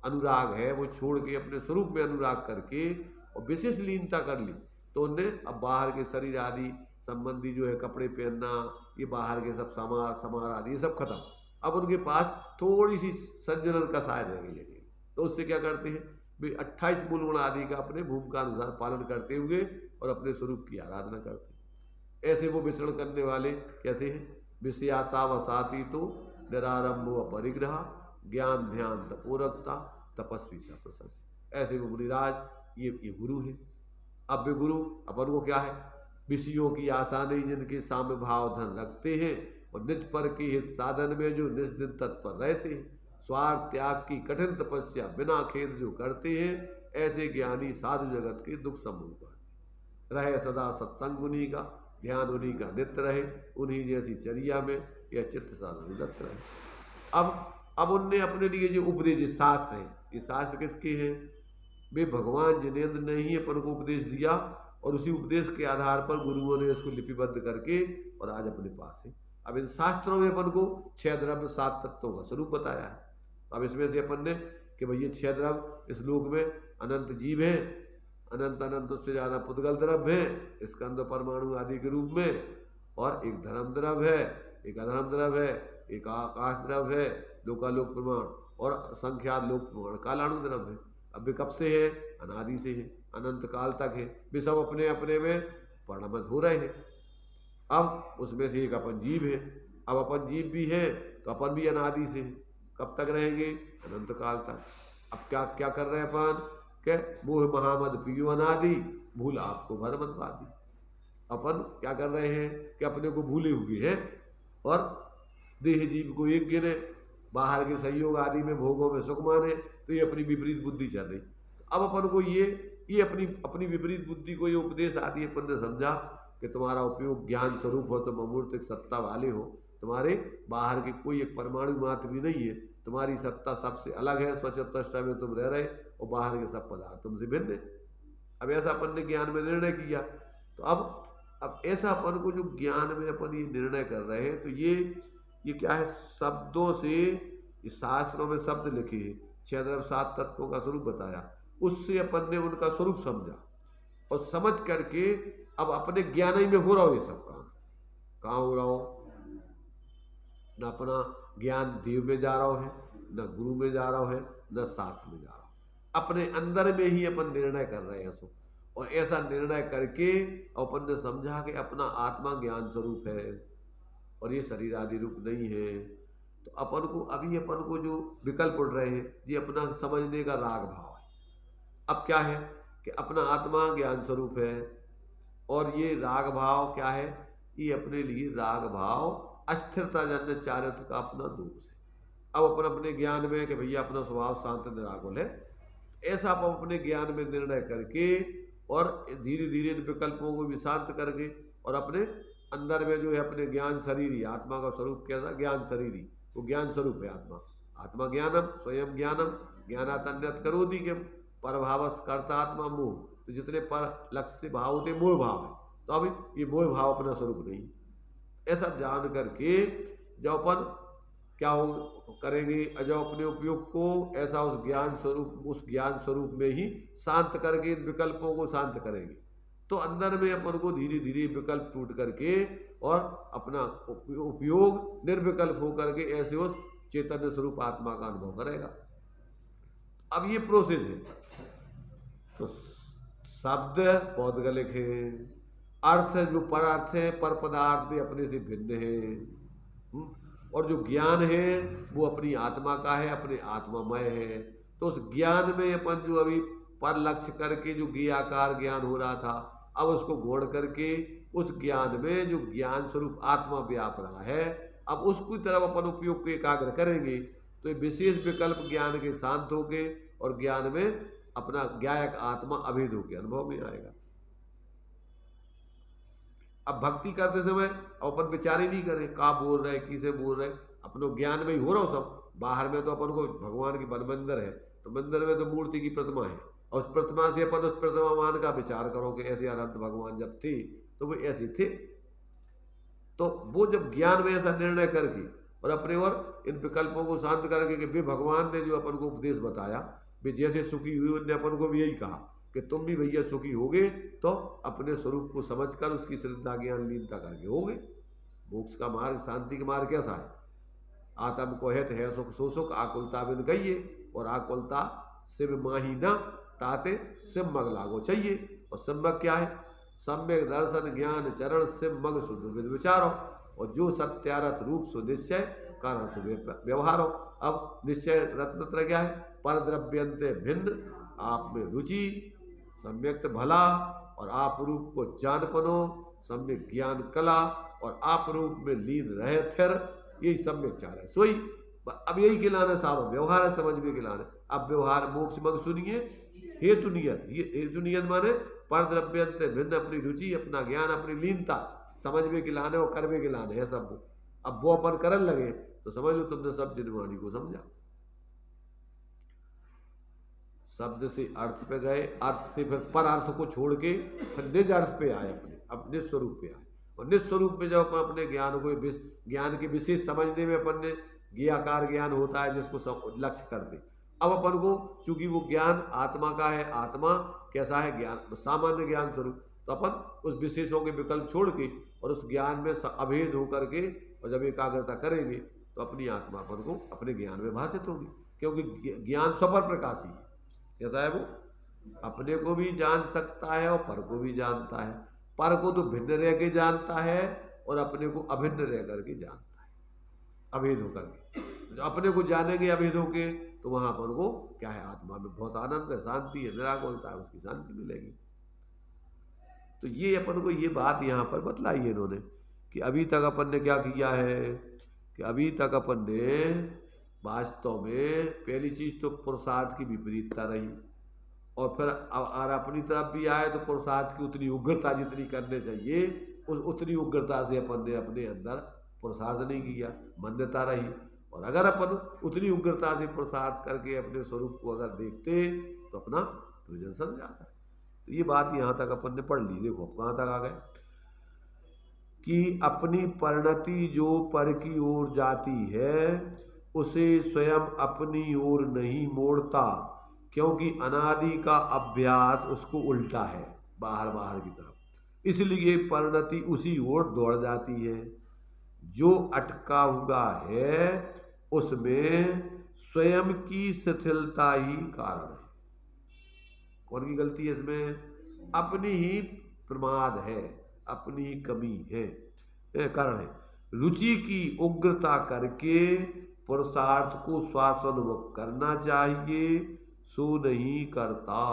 अनुराग है वो छोड़ के अपने स्वरूप में अनुराग करके और विशेष लीनता कर ली। तो उनने अब बाहर के शरीर आदि संबंधी जो है कपड़े पहनना, ये बाहर के सब समार आदि ये सब खत्म। अब उनके पास थोड़ी सी संजनन का साय रह गई है। तो उससे क्या करते हैं वे 28 मूल गुण आदि का अपने भूमिका अनुसार पालन करते हुए और अपने स्वरूप की आराधना करते हैं। ऐसे वो विचरण करने वाले कैसे हैं, विषयासा वसाती तो निरारंभो अपरिग्रह ज्ञान ध्यान तपोरक्ता तपस्वी सा प्रशस्त। ऐसे वो मुनिराज ये गुरु है। अब वे गुरु अपन को क्या है, विषयों की आशा नहीं जिनके साम्य भाव धन रखते हैं और निज पर के हित साधन में जो निज दिन तत्पर रहते हैं, स्वार्थ त्याग की कठिन तपस्या बिना खेद जो करते हैं, ऐसे ज्ञानी साधु जगत के दुख समूह करते रहे। सदा सत्संग उन्हीं का, ध्यान उन्हीं का नित्य रहे, उन्हीं जैसी चर्या में यह चित्त साधन रहे। अब उनने अपने लिए जो उपदेश शास्त्र है, ये शास्त्र किसके हैं, वे भगवान जिनेंद्र ने ही अपन को उपदेश दिया और उसी उपदेश के आधार पर गुरुओं ने इसको लिपिबद्ध करके और आज अपने पास है। अब इन शास्त्रों में अपन को 6 द्रव्य 7 तत्वों का स्वरूप बताया है। अब इसमें से अपन ने कि भैया 6 द्रव्य इस लोक में अनंत जीव हैं, अनंत उससे ज़्यादा पुद्गल द्रव्य है स्कंद परमाणु आदि के रूप में, और एक धर्म द्रव्य है, एक अधर्म द्रव्य है, एक आकाश द्रव्य है, लोकालोक प्रमाण, और संख्यात लोक प्रमाण कालाणु द्रव्य है। अब वे कब से है, अनादि से है, अनंत काल तक है। वे सब अपने अपने में परिणमित हो रहे हैं। अब उसमें से एक अपन जीव है। अब अपन जीव भी है तो अपन भी अनादि से हैं। कब तक रहेंगे? अनंत काल तक। अब क्या क्या कर रहे हैं अपन के मोह महामद पियो अनादि, भूल आपको भरमत बादी। अपन क्या कर रहे हैं कि अपने को भूले हुए हैं और देह जीव को एक गिने, बाहर के संयोग आदि में भोगों में सुख माने, तो ये अपनी विपरीत बुद्धि चल रही। अब अपन को ये अपनी विपरीत बुद्धि को ये उपदेश आदि अपन ने समझा कि तुम्हारा उपयोग ज्ञान स्वरूप हो, तुम अमूर्त सत्ता वाले हो, तुम्हारे बाहर के कोई एक परमाणु मात्र भी नहीं है, तुम्हारी सत्ता सबसे अलग है, स्वचतष्टा में तुम रह रहे और बाहर के सब पदार्थ तुमसे भिन्न है। अब ऐसा अपन ने ज्ञान में निर्णय किया। तो अब ऐसा अपन को जो ज्ञान में अपन ये निर्णय कर रहे हैं, तो ये क्या है, शब्दों से, इस शास्त्रों में शब्द लिखे हैं, 6 द्रव्य 7 तत्वों का स्वरूप बताया, उससे अपन ने उनका स्वरूप समझा और समझ करके अब अपने ज्ञान ही में हो रहा हो। ये सब काम कहाँ हो रहा हो? न अपना ज्ञान देव में जा रहा है, न गुरु में जा रहा है, न शास्त्र में जा रहा हो, अपने अंदर में ही अपन निर्णय कर रहे हैं। सो और ऐसा निर्णय करके अपन ने समझा कि अपना आत्मा ज्ञान स्वरूप है और ये शरीर आदि रूप नहीं है। तो अपन को जो विकल्प उठ रहे हैं, ये अपना समझने का राग भाव है। अब क्या है कि अपना आत्मा ज्ञान स्वरूप है और ये राग भाव क्या है, ये अपने लिए राग भाव अस्थिरता जन्य चारित्र का अपना दोष है। अब अपन अपने ज्ञान में कि भैया अपना स्वभाव शांत निराकुल है, ऐसा आप अपने ज्ञान में निर्णय करके और धीरे धीरे इन विकल्पों को भी शांत करके और अपने अंदर में जो है अपने ज्ञान शरीरी, आत्मा का स्वरूप कैसा, ज्ञान शरीरी, वो ज्ञान स्वरूप है आत्मा। आत्मा ज्ञानम स्वयं ज्ञानम ज्ञानात् अन्यत् करोति किम परभावस् कर्ता आत्मा मोह। तो जितने पर लक्ष्य से भाव होते मोह भाव है, तो अभी ये मोह भाव अपना स्वरूप नहीं। ऐसा जान करके जब अपन क्या हो करेंगे, जब अपने उपयोग को ऐसा उस ज्ञान स्वरूप में ही शांत करके इन विकल्पों को शांत करेंगे, तो अंदर में अपन को धीरे धीरे विकल्प टूट करके और अपना उपयोग निर्विकल्प हो करके ऐसे उस चैतन्य स्वरूप आत्मा का अनुभव करेगा। अब ये प्रोसेस है। तो शब्द पौद्गलिक है, अर्थ जो पर अर्थ है, पर पदार्थ भी अपने से भिन्न है, और जो ज्ञान है वो अपनी आत्मा का है, अपने आत्मामय है। तो उस ज्ञान में अपन जो अभी पर लक्ष्य करके जो ज्ञाकार ज्ञान हो रहा था, अब उसको गौड़ करके उस ज्ञान में जो ज्ञान स्वरूप आत्मा व्याप रहा है, अब उसकी तरफ अपन उपयोग को एकाग्र करेंगे, तो ये विशेष विकल्प ज्ञान के शांत होके और ज्ञान में अपना ज्ञायक आत्मा अभेद होके अनुभव में आएगा। अब भक्ति करते समय अपन विचार ही नहीं करें कहाँ बोल रहे, किसे बोल रहे, अपने ज्ञान में ही हो रहा हो सब। बाहर में तो अपन को भगवान की मंदिर है, तो मंदिर में तो मूर्ति की प्रतिमा है, और उस प्रतिमा से अपन उस प्रतिमावान का विचार करो कि ऐसे अनंत भगवान जब थे तो वो ऐसे थे। तो वो जब ज्ञान में ऐसा निर्णय करके और अपने और इन विकल्पों को शांत करके कि वे भगवान ने जो अपन को उपदेश बताया, वे जैसे सुखी हुए उनने अपन को भी यही कहा कि तुम भी भैया सुखी होगे तो अपने स्वरूप को समझकर उसकी श्रद्धा ज्ञान लीनता करके होगे। मोक्ष का मार्ग, शांति का मार्ग कैसा है? आत्म को है सुख सो सुख आकुलता बिन गइये, और आकुलता शिव माही न ताते सिम मग लागो चाहिए। और सिमग क्या है? सम्यक दर्शन ज्ञान चरण सिम मग शुद्ध विद विचारो, और जो सत्यारथ रूप सो निश्चय कारण सु व्यवहारो। अब निश्चय रत्न क्या है? पर द्रव्यंते भिन्न आप में रुचि, सम्यक्त भला, और आप रूप को जानपनो, सम्यक ज्ञान कला, और आप रूप में लीन रहे थिर, यही सम्यक चार है। सोई अब यही गिलाना सारो व्यवहार है, समझ में गिलाना। अब व्यवहार मोक्ष मग सुनिए हेतु नियत। ये हेतु नियत माने पर द्रव्यंत भिन्न, अपनी रुचि, अपना ज्ञान, अपनी लीनता, समझ में गिलाने और कर में गिलाने है सब। अब वो अपन करन लगे तो समझ लो तुमने सब जिनवाणी को समझा। शब्द से अर्थ पे गए, अर्थ से फिर पर अर्थ को छोड़ के फिर निज अर्थ पे आए, अब निस्वरूप पे आए। और निस्वरूप में जब अपन अपने ज्ञान को, ज्ञान के विशेष समझने में अपन ने ज्ञाकार ज्ञान होता है जिसको लक्ष्य करते। अब अपन को चूंकि वो ज्ञान आत्मा का है, आत्मा कैसा है? ज्ञान सामान्य ज्ञान स्वरूप, तो अपन उस विशेषों के विकल्प छोड़ के और उस ज्ञान में अभेद होकर के और जब एकाग्रता करेंगे तो अपनी आत्मा अपन को अपने ज्ञान में भाषित होगी। क्योंकि ज्ञान स्वपर प्रकाशी है। कैसा है वो? अपने को भी जान सकता है और पर को भी जानता है। पर को तो भिन्न रह के जानता है और अपने को अभिन्न रह करके जानता है, अभेद होकर के। जो अपने को जानेंगे अभेद होके तो वहां पर को क्या है, आत्मा में बहुत आनंद है, शांति है, निराकुलता है, उसकी शांति मिलेगी। तो ये अपन को ये बात यहाँ पर बतलाई है इन्होंने कि अभी तक अपन ने क्या किया है कि अभी तक अपन ने वास्तव में पहली चीज तो पुरुषार्थ की विपरीतता रही, और फिर अपनी तरफ भी आए तो पुरुषार्थ की उतनी उग्रता जितनी करने चाहिए उतनी उग्रता से अपन ने अपने अंदर पुरुषार्थ नहीं किया, मंदता रही। और अगर अपन उतनी उग्रता से पुरुषार्थ करके अपने स्वरूप को अगर देखते तो अपना प्रयोजन सद जाता है। तो ये बात यहाँ तक अपन ने पढ़ ली। देखो अब कहाँ तक आ गए कि अपनी परिणति जो पर की ओर जाती है उसे स्वयं अपनी ओर नहीं मोड़ता, क्योंकि अनादि का अभ्यास उसको उल्टा है, बाहर बाहर की तरफ, इसलिए परिणति उसी ओर दौड़ जाती है। जो अटका हुआ है उसमें स्वयं की शिथिलता ही कारण है। कौन की गलती है इसमें? अपनी ही प्रमाद है, अपनी ही कमी है, कारण है। रुचि की उग्रता करके पुरुषार्थ को स्वासोन्मुख करना चाहिए, सो नहीं करता।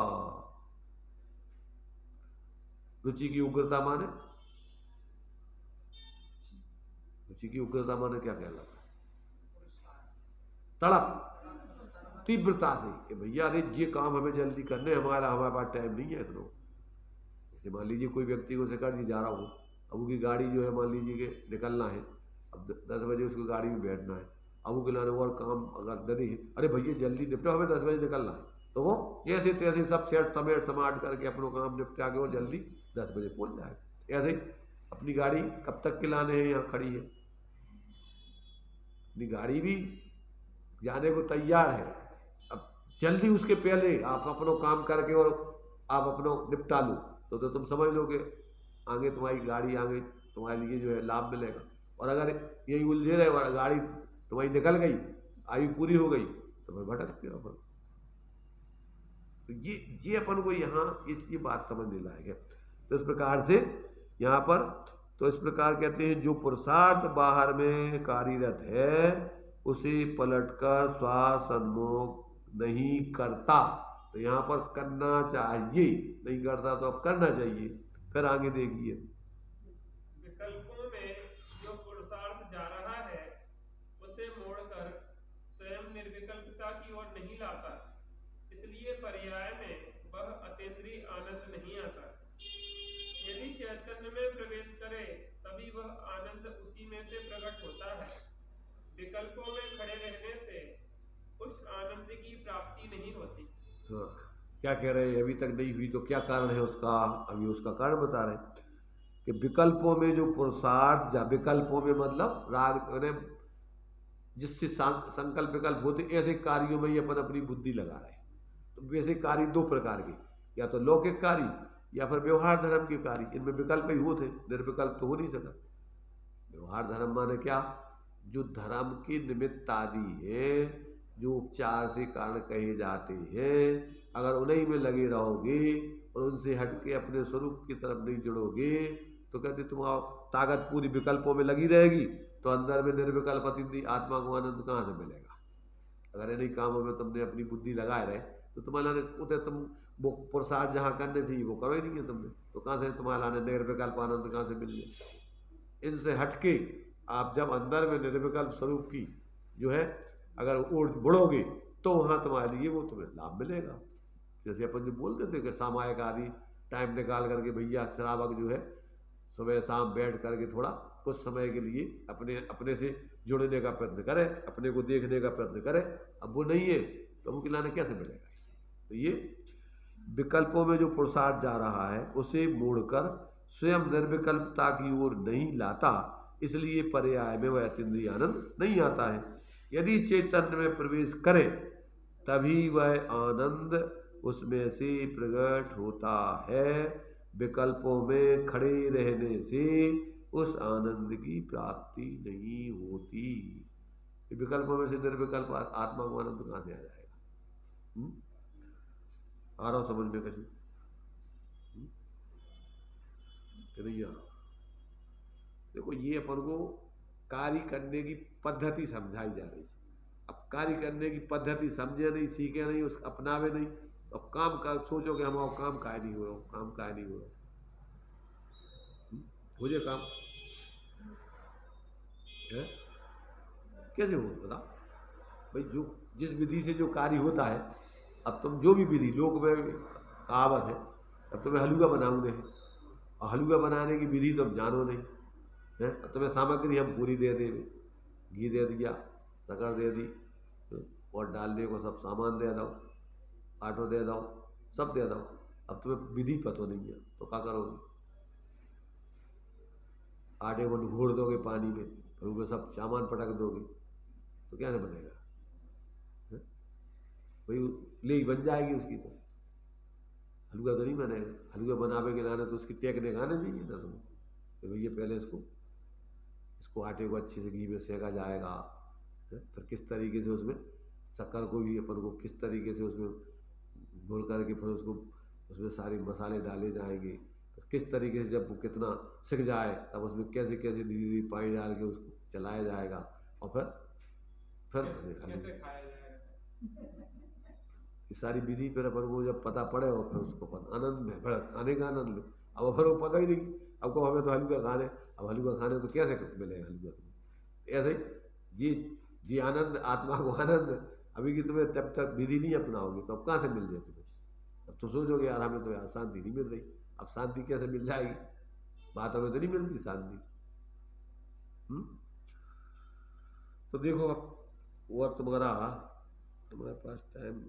रुचि की उग्रता माने, रुचि की उग्रता माने क्या कहलाता है? तड़प, तीव्रता से कि भैया अरे ये काम हमें जल्दी करने, हमारे पास टाइम नहीं है इतना। जैसे मान लीजिए कोई व्यक्ति को शिकार जी जा रहा हो, अब उसकी गाड़ी जो है मान लीजिए कि निकलना है, अब 10 बजे उसको गाड़ी में बैठना है, अब वो लाने और काम अगर डरे है, अरे भैया जल्दी निपटा, हमें 10 बजे निकलना है, तो वो जैसे तैसे सब सेट समेट समाट करके अपना काम निपटा के और जल्दी 10 बजे पहुंच जाएगा। ऐसे ही अपनी गाड़ी कब तक के लाने हैं, यहाँ खड़ी है, अपनी गाड़ी भी जाने को तैयार है, अब जल्दी उसके पहले आप अपना काम करके और आप अपना निपटा लो तो तुम समझ लो कि आगे तुम्हारी गाड़ी आगे तुम्हारे लिए जो है लाभ मिलेगा। और अगर यही उलझे रहे और गाड़ी तुम्हारी निकल गई, आयु पूरी हो गई, तो फिर भटकते रहो। तो ये अपन को यहाँ ये बात समझने लायक है। तो इस प्रकार से यहाँ पर तो इस प्रकार कहते हैं जो पुरुषार्थ बाहर में कार्यरत है उसे पलटकर स्वासन्मुख नहीं करता। तो यहाँ पर करना चाहिए, नहीं करता तो अब करना चाहिए। फिर आगे देखिए, विकल्पों में जो पुरुषार्थ जा रहा है उसे मोड़कर स्वयं निर्विकल्पता की ओर नहीं लाता, इसलिए पर्याय में वह अतीन्द्रिय आनंद नहीं आता। यदि चैतन्य में प्रवेश करे तभी वह आनंद उसी में से प्रकट होता है। विकल्पों में खड़े रहने से उस आनंद की प्राप्ति नहीं होती। तो क्या कह रहे हैं, अभी तक नहीं हुई तो क्या कारण है उसका? अभी उसका कारण बता रहे हैं कि विकल्पों में जो पुरुषार्थ विकल्पों में मतलब राग जिससे संकल्प विकल्प होते ऐसे कार्यों में ही अपन अपनी बुद्धि लगा रहे हैं। तो वैसे कार्य दो प्रकार के, या तो लौकिक कार्य या फिर व्यवहार धर्म के कार्य, इनमें विकल्प ही होते, निर्विकल्प तो हो नहीं सका। व्यवहार धर्म माने क्या? जो धर्म के निमित्त आदि है, जो उपचार से कारण कहे जाते हैं, अगर उन्हीं में लगे रहोगे और उनसे हटके अपने स्वरूप की तरफ नहीं जुड़ोगे तो कहते तुम ताकत पूरी विकल्पों में लगी रहेगी, तो अंदर में निर्विकल्प अतीन्द्रिय आत्मा को आनंद कहाँ से मिलेगा? अगर इन्हीं कामों में तुमने अपनी बुद्धि लगाए रहे तो तुम्हारे तुम वो पुरुषार्थ जहाँ करने चाहिए वो करो ही नहीं है तुमने, तो कहाँ से तुम्हारा निर्विकल्प आनंद कहाँ से मिल जाए? इनसे हटके आप जब अंदर में निर्विकल्प स्वरूप की जो है अगर ओर बढ़ोगे तो वहाँ तुम्हारे लिए वो तुम्हें लाभ मिलेगा। जैसे अपन जो बोलते थे कि सामायिक आदि टाइम निकाल करके भैया श्रावक जो है सुबह शाम बैठ करके थोड़ा कुछ समय के लिए अपने से जुड़ने का प्रयत्न करे, अपने को देखने का प्रयत्न करे। अब वो नहीं है तो वो खिलाने कैसे मिलेगा? तो ये विकल्पों में जो पुरुषार्थ जा रहा है उसे मोड़कर स्वयं निर्विकल्पता की ओर नहीं लाता, इसलिए पर्याय में वह अतीन्द्रिय आनंद नहीं आता है। यदि चैतन्य में प्रवेश करे तभी वह आनंद उसमें से प्रकट होता है। विकल्पों में खड़े रहने से उस आनंद की प्राप्ति नहीं होती। विकल्पों में से निर्विकल्प आत्मा को आनंद कहाँ से आ जाएगा? आ रहा समझ में? कैसे कि नहीं आ रहा। देखो ये अपन को कार्य करने की पद्धति समझाई जा रही है। अब कार्य करने की पद्धति समझे नहीं, सीखे नहीं, उस अपनावे नहीं, तो अब काम कर सोचो कि हमारा काम काहे नहीं हो रहा, काम काहे नहीं हो रहा, हो जाए काम है कैसे हो बता भाई। जो जिस विधि से जो कार्य होता है, अब तुम जो भी विधि लोक में कहावत है, अब तुम्हें हलवा बनाऊंगे है और हलवा बनाने की विधि तुम जानो नहीं है, अब तुम्हें सामग्री हम पूरी दे देंगे, घी दे दिया, शक्कर दे दी और डालने को सब सामान दे दो, आटो दे दो, सब दे दो, अब तुम्हें विधि पता नहीं है तो क्या करोगे? आटे को घोड़ दोगे पानी में, फिर उसमें सब सामान पटक दोगे तो क्या नहीं बनेगा? भाई ले ही बन जाएगी उसकी, तो हलवा तो नहीं बनेगा। हलवा बनावे के लाने तो उसकी टेक्निक आना चाहिए ना तुम्हें तो भैया पहले इसको आटे को अच्छे से घी में सेका जाएगा, फिर किस तरीके से उसमें शक्कर को भी अपन को किस तरीके से उसमें घोल करके फिर उसको उसमें सारे मसाले डाले जाएंगे, फिर किस तरीके से जब वो कितना सिक जाए तब उसमें कैसे कैसे धीरे धीरे पानी डाल के उसको चलाया जाएगा और फिर कैसे खाया जाएगा। ये सारी विधि फिर अपन को जब पता पड़े और फिर उसको अपन आनंद में फिर खाने का आनंद लो। अब फिर वो पता ही नहीं, अब को हमें तो हलवा खाने, अब हलवा खाने तो कैसे मिलेगा हलवा तुम्हें? ऐसे ही जी आनंद आत्मा को आनंद अभी की तुम्हें तब तक विधि नहीं अपनाओगे तो अब कहाँ से मिल जाए तुम्हें? अब तो सोचोगे यार हमें तो यार शांति नहीं मिल रही, अब शांति कैसे मिल जाएगी? बातों में तो नहीं मिलती शांति। तो देखो अब वो तुम्हारे पास टाइम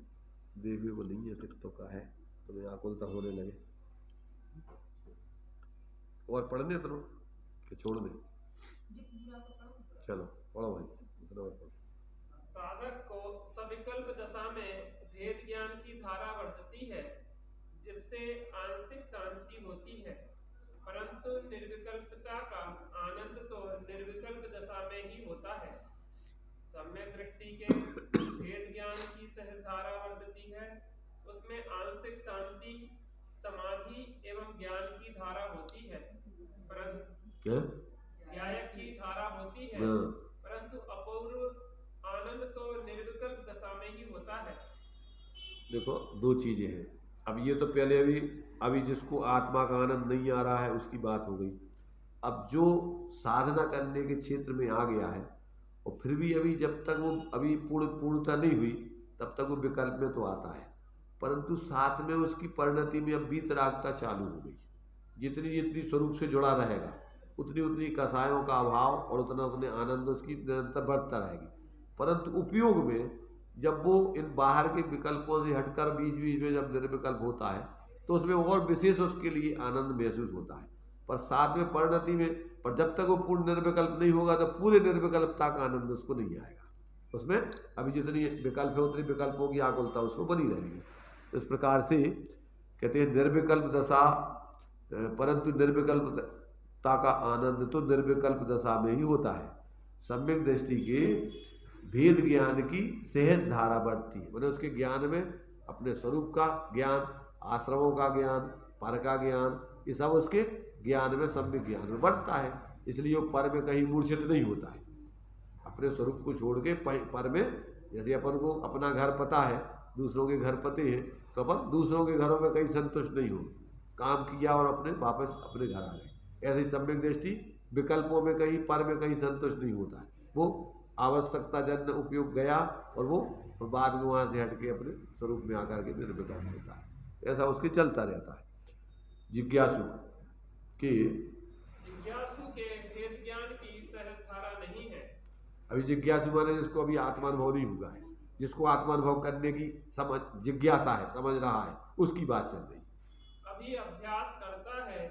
देवी को नहीं है, कितों का है, तुम्हें आकुलता होने लगे और पढ़ने तो कि छोड़ दे? चलो पढ़ो भाई, इतना और पढ़ो। साधक को सविकल्प दशा में भेद ज्ञान की धारा वर्तती है, जिससे आंशिक शांति होती है, परंतु निर्विकल्पता का आनंद तो निर्विकल्प दशा में ही होता है। सम्यक दृष्टि के भेद ज्ञान की सहज धारा वर्तती है, उसमें आंशिक शांति, समाधि एवं ज्ञान की धारा होती है, परंतु न्याय की धारा होती है, परंतु अपूर्व आनंद तो निर्विकल्प दशा में ही होता है। देखो दो चीजें हैं। अब ये तो पहले अभी जिसको आत्मा का आनंद नहीं आ रहा है उसकी बात हो गई। अब जो साधना करने के क्षेत्र में आ गया है और फिर भी अभी जब तक वो अभी पूर्णता नहीं हुई तब तक वो विकल्प में तो आता है, परंतु साथ में उसकी परिणति में अब वीतरागता चालू हो गई। जितनी जितनी स्वरूप से जुड़ा रहेगा उतनी उतनी कसायों का अभाव और उतना उतने आनंद उसकी निरंतर बढ़ता रहेगी, परंतु उपयोग में जब वो इन बाहर के विकल्पों से हटकर बीच बीच में जब निर्विकल्प होता है तो उसमें और विशेष उसके लिए आनंद महसूस होता है। पर साथ में परिणति में, पर जब तक वो पूर्ण निर्विकल्प नहीं होगा तो पूरे निर्विकल्पता का आनंद उसको नहीं आएगा। उसमें अभी जितनी विकल्प है उतनी विकल्पों की आकुलता उसको बनी रहेगी। तो इस प्रकार से कहते हैं निर्विकल्प दशा, परंतु निर्विकल्पता का आनंद तो निर्विकल्प दशा में ही होता है। सम्यक दृष्टि के भेद ज्ञान की सहज धारा बढ़ती है, मतलब उसके ज्ञान में अपने स्वरूप का ज्ञान, आश्रमों का ज्ञान, पर का ज्ञान, ये सब उसके ज्ञान में सम्यक ज्ञान में बढ़ता है। इसलिए वो पर में कहीं मूर्छित नहीं होता है। अपने स्वरूप को छोड़ के पर में, जैसे अपन को अपना घर पता है, दूसरों के घर पते हैं, तो अपन दूसरों के घरों में कहीं संतुष्ट नहीं होंगे, काम किया और अपने वापस अपने घर आ गए। ऐसे ही सम्यक दृष्टि विकल्पों में कहीं पर में कहीं संतुष्ट नहीं होता है, वो आवश्यकता जन्य उपयोग गया और वो बाद में वहाँ से हट के अपने स्वरूप में आकर के निर्विकल्प होता है। ऐसा उसके चलता रहता है। जिज्ञासु के भेद ज्ञान की सहज धारा नहीं है। अभी जिज्ञासु माने जिसको अभी आत्मानुभव नहीं हुआ है, जिसको आत्मानुभव करने की समझ जिज्ञासा है, समझ रहा है, उसकी बात चल रही। अभी अभ्यास करता है,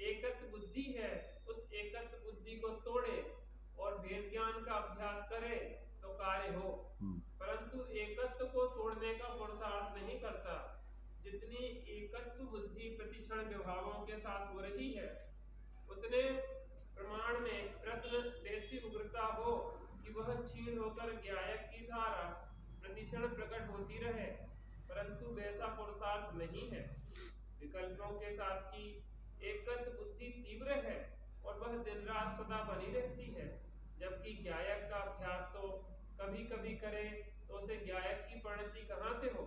एकत्व बुद्धि है, उस एकत्व बुद्धि को तोड़े और भेद ज्ञान का अभ्यास करे तो कार्य हो, परंतु एकत्व को तोड़ने का पुरुषार्थ नहीं करता। जितनी एकत्व बुद्धि प्रतिक्षण विभावों के साथ हो रही है, उतने प्रमाण में प्रश्न ऐसी उग्रता हो कि वह क्षीण होकर ज्ञायक की धारा प्रतिक्षण प्रकट होती रहे, परंतु वैसा पुरुषार्थ नहीं है। विकल्पों के साथ की एकंत बुद्धि तीव्र है और वह दिन रात सदा बनी रहती है, जबकि ज्ञायक का अभ्यास तो कभी कभी करे तो उसे ज्ञायक की परिणति कहाँ से हो।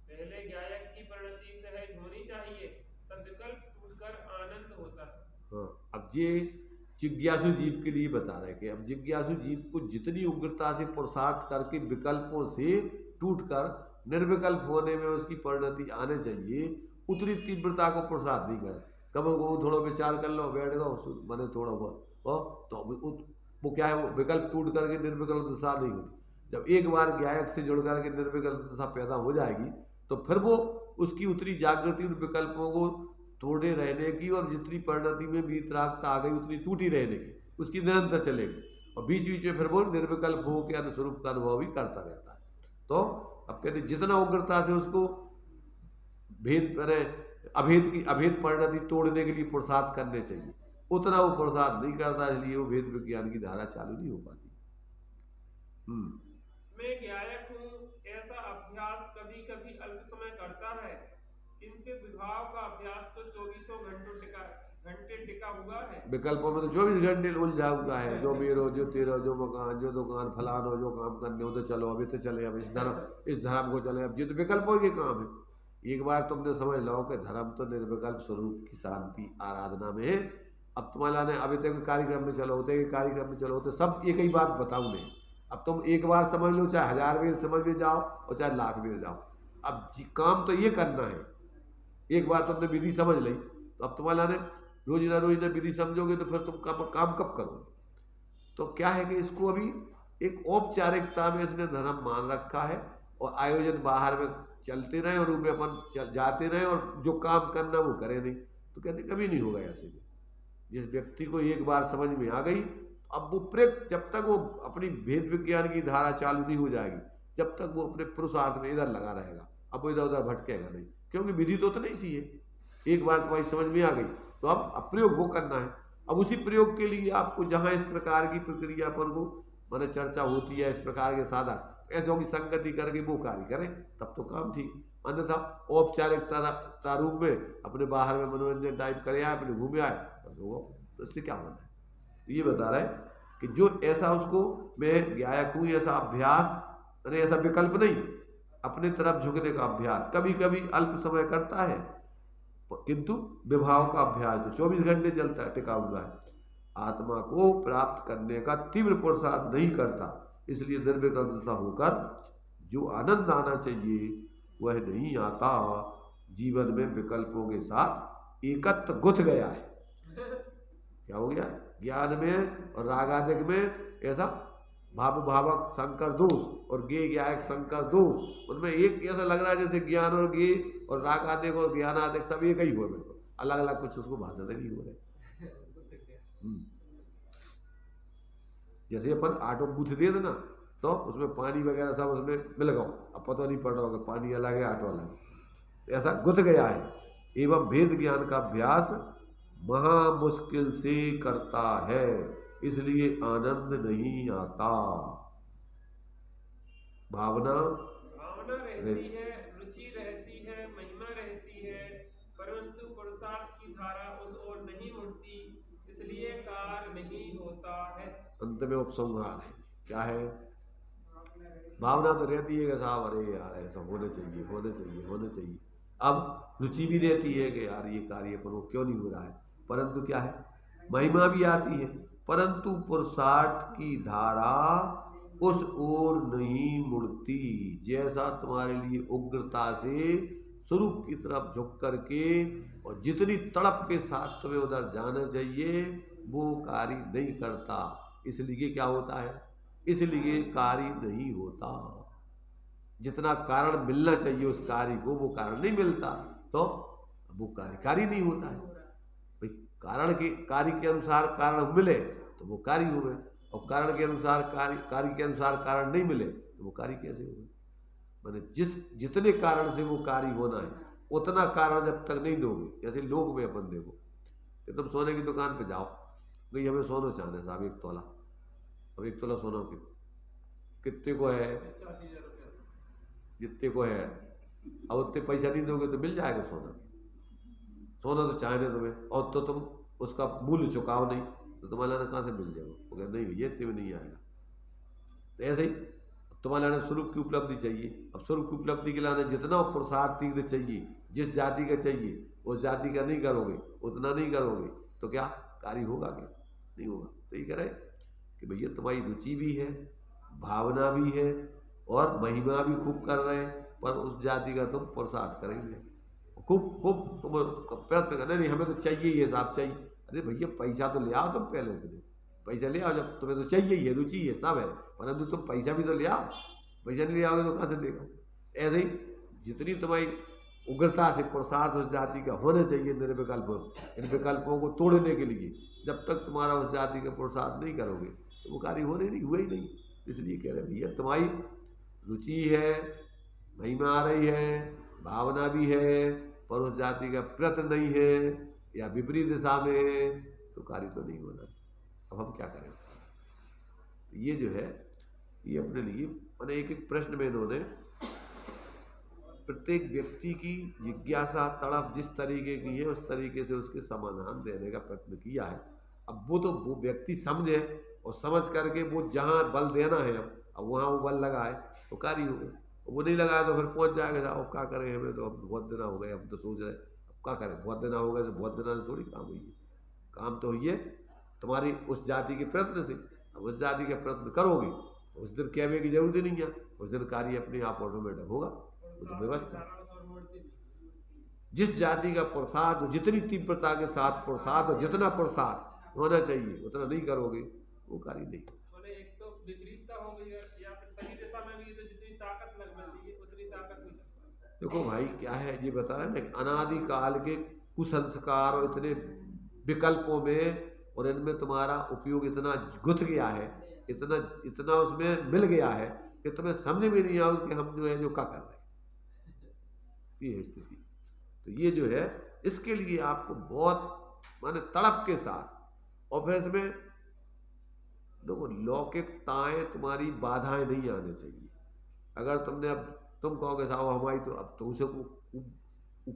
पहले ज्ञायक की परिणति सहज होनी चाहिए, तब विकल्प टूटकर आनंद होता है। हाँ, अब ये जिज्ञासु जीव के लिए बता रहे कि अब जिज्ञासु जीव को जितनी उग्रता से पुरुषार्थ करके विकल्पों से टूटकर निर्विकल्प होने में उसकी परिणति आने चाहिए, उतनी तीव्रता को पुरुषार्थ नहीं करे। कभी को थोड़ा विचार कर लो, बैठ गो मैंने थोड़ा बहुत तो वो क्या है, वो विकल्प टूट करके निर्विकल्प दशा नहीं होती। जब एक बार ज्ञायक से जुड़ करके निर्विकल्प दशा पैदा हो जाएगी तो फिर वो उसकी उतनी जागृति उन विकल्पों को तोड़े रहने की और जितनी परिणति में वीतरागता आ गई उतनी टूटी रहने की उसकी निरंतर चलेगी, और बीच बीच में फिर वो निर्विकल्प हो के अनुस्वरूप का अनुभव भी करता रहता है। तो अब कहते जितना उग्रता से उसको भेद अभेद परिणति तोड़ने के लिए पुरुषार्थ करने चाहिए, उतना वो पुरुषार्थ नहीं करता, इसलिए वो भेद विज्ञान की धारा चालू नहीं हो पाती। मैं ज्ञायक हूँ ऐसा अभ्यास कभी कभी अल्प समय करता है, किंतु विभाव का अभ्यास तो 24 घंटे टिका हुआ है। विकल्पों में तो 24 घंटे उलझा हुआ है, जो मेरो जो तेरा जो मकान जो दुकान फलान हो, जो काम करने हो तो चलो अभी तो चले, अब इस धर्म को चले, अब ये तो विकल्पों के काम है। एक बार तुमने समझ लो कि धर्म तो निर्विकल्प स्वरूप की शांति आराधना में है। अब तुम्हारा ने अभी तक कार्यक्रम में चलो होते कार्यक्रम में चलो होते सब एक ही बात बताऊँ नहीं। अब तुम एक बार समझ लो, चाहे 1000 बार समझ में जाओ और चाहे 1,00,000 बार जाओ, अब काम तो ये करना है। एक बार तुमने विधि समझ ली तो अब तुम्हारा ने रोज ना विधि समझोगे तो फिर तुम काम कब करोगे। तो क्या है कि इसको अभी एक औपचारिकता में इसने धर्म मान रखा है, और आयोजन बाहर में चलते रहे और उनमें अपन जाते रहे और जो काम करना वो करे नहीं, तो कहते कभी नहीं होगा ऐसे में। जिस व्यक्ति को एक बार समझ में आ गई, अब वो जब तक वो अपनी भेद विज्ञान की धारा चालू नहीं हो जाएगी, जब तक वो अपने पुरुषार्थ में इधर लगा रहेगा, अब वो इधर उधर भटकेगा नहीं, क्योंकि विधि तो नहीं सी है। एक बार तुम्हारी समझ में आ गई तो अब प्रयोग वो करना है। अब उसी प्रयोग के लिए आपको जहाँ इस प्रकार की प्रक्रिया पर वो मैंने चर्चा होती है, इस प्रकार के साधन ऐसों की संगति करके वो कार्य करें, तब तो काम ठीक। अन्यथा औपचारिकता रूप में अपने बाहर में मनोरंजन टाइप करे आए, अपने घूमे आए, बस होगा, तो इससे क्या होना है। ये बता रहा है कि जो ऐसा उसको मैं ज्ञायक हूँ ऐसा अभ्यास ऐसा विकल्प नहीं, अपने तरफ झुकने का अभ्यास कभी कभी अल्प समय करता है, किंतु विभाव का अभ्यास तो 24 घंटे चलता है, टिका हुआ है। आत्मा को प्राप्त करने का तीव्र पुरुषार्थ नहीं करता, इसलिए निर्विकल्प दशा होकर जो आनंद आना चाहिए वह नहीं आता। जीवन में विकल्पों के साथ एकत्व गुथ गया है। क्या हो गया? ज्ञान में और रागादिक में ऐसा भावक संकर दोष और गे ज्ञायक संकर दोष, उनमें एक ऐसा लग रहा है जैसे ज्ञान और गे और रागादिक और ज्ञानादिक सब एक ही हो, बिल्कुल अलग अलग कुछ उसको भाषा नहीं हो रहे। जैसे अपन आटो गूंथ दे ना तो उसमें पानी वगैरह सब उसमें मिल गया, अब पता नहीं पड़ रहा होगा पानी अलग है आटो अलग, ऐसा गुथ गया है। एवं भेद ज्ञान का अभ्यास महा मुश्किल से करता है, इसलिए आनंद नहीं आता। भावना रहती है, रुचि रहती है, महिमा रहती है, परंतु पुरुषार्थ की धारा उस ओर नहीं मुड़ती, इसलिए कार्य नहीं होता है। अंत में उपसंहार है, क्या है? भावना तो रहती है कि साहब अरे यार ऐसा होना चाहिए होना चाहिए होना चाहिए। अब रुचि भी रहती है कि यार ये कार्य पर वो क्यों नहीं हो रहा है, परंतु क्या है? महिमा भी आती है, परंतु पुरुषार्थ की धारा उस ओर नहीं मुड़ती। जैसा तुम्हारे लिए उग्रता से स्वरूप की तरफ झुक करके और जितनी तड़प के साथ तुम्हें उधर जाना चाहिए वो कार्य नहीं करता, इसलिए क्या होता है? इसलिए कार्य नहीं होता। जितना कारण मिलना चाहिए उस कार्य को वो कारण नहीं मिलता, तो वो कार्य नहीं होता है। भाई कार्य के अनुसार कारण मिले तो वो कार्य हो गए, और कारण के अनुसार कार्य के अनुसार कारण नहीं मिले तो वो कार्य कैसे हो गए? मैंने जितने कारण से वो कार्य होना है उतना कारण जब तक नहीं दोगे, जैसे लोग में अपन देखो कि तुम सोने की दुकान पे जाओ, भाई हमें सोना चाहना है साहब 1 तोला, अब 1 तोला सोना कितने को है? 85,000 रुपये जितने को है, अब उतने पैसा नहीं दोगे तो मिल जाएगा सोना। सोना तो चाहिए तुम्हें और तो तुम उसका मूल्य चुकाओ नहीं, तो तुम्हारा कहाँ से मिल जाएगा? वो कहे नहीं भैया इतने में नहीं आएगा। तो ऐसे ही तुम्हारा स्वरूप की उपलब्धि चाहिए। अब स्वरूप की उपलब्धि के लाने जितना पुरुषार्थ तीव्र चाहिए, जिस जाति का चाहिए उस जाति का नहीं करोगे, उतना नहीं करोगे तो क्या कार्य होगा? क्या नहीं होगा। तो ये कह रहे कि भैया तुम्हारी रुचि भी है, भावना भी है और महिमा भी खूब कर रहे हैं, पर उस जाति का तुम पुरुषार्थ करेंगे खूब खूब, तुम प्रयत्न करना नहीं हमें तो चाहिए ये साहब चाहिए। अरे भैया पैसा तो ले आओ तुम, पहले तुम्हें पैसा ले आओ, जब तुम्हें तो चाहिए ही है, रुचि है, सब है, परंतु तुम पैसा भी तो ले आओ। पैसा नहीं ले आओगे तो कहाँ से देगा? ऐसे ही जितनी तुम्हारी उग्रता से पुरुषार्थ उस जाति का होना चाहिए निर्विकल्प, इन विकल्पों को तोड़ने के लिए जब तक तुम्हारा उस जाति का पुरुषार्थ नहीं करोगे तो वो कार्य होने नहीं, हुए ही नहीं। इसलिए कह रहे भैया तुम्हारी रुचि है, महिमा आ रही है, भावना भी है, पर उस जाति का प्रयत्न नहीं है या विपरीत दिशा में है, तो कार्य तो नहीं होना। अब हम क्या करें इसका? तो ये जो है ये अपने लिए मैंने एक एक प्रश्न में इन्होंने प्रत्येक व्यक्ति की जिज्ञासा तड़प जिस तरीके की है उस तरीके से उसके समाधान देने का प्रयत्न किया है। अब वो तो वो व्यक्ति समझे और समझ करके वो जहाँ बल देना है अब वहाँ वो बल लगाए तो कार्य हो गए, वो नहीं लगाया तो फिर पहुँच जाएगा। अब क्या करें, हमें तो अब बहुत दिन हो गए, हम तो सोच रहे अब क्या करें, बहुत दिन हो गए तो बहुत दिन से थोड़ी काम हुई है, काम तो हुई है तुम्हारी उस जाति के प्रयत्न से। अब उस जाति के प्रयत्न करोगे उस दिन कहने की जरूरत ही नहीं है, उस दिन कार्य अपने आप ऑटोमेटिक होगा। वो तो व्यवस्था जिस जाति का पुरुषार्थ जितनी तीव्रता के साथ पुरुषार्थ और जितना पुरुषार्थ होना चाहिए उतना नहीं करोगे वो कार्य नहीं। एक तो विपरीतता हो गई या फिर सही दिशा में भी तो जितनी ताकत लगना चाहिए उतनी ताकत नहीं। देखो भाई क्या है ये बता रहे हैं ना, अनादि काल के कुसंस्कार और इतने विकल्पों में और इनमें तुम्हारा उपयोग इतना गुथ गया है, इतना इतना उसमें मिल गया है कि तुम्हें समझ में नहीं आओ कि हम जो है जो क्या कर रहे हैं। ये स्थिति तो ये जो है इसके लिए आपको बहुत माने तड़प के साथ और फिर इसमें देखो लौकिकताएं तुम्हारी बाधाएं नहीं आने चाहिए। अगर तुमने अब तुम कहोगे साहब हमारी तो अब तो उसे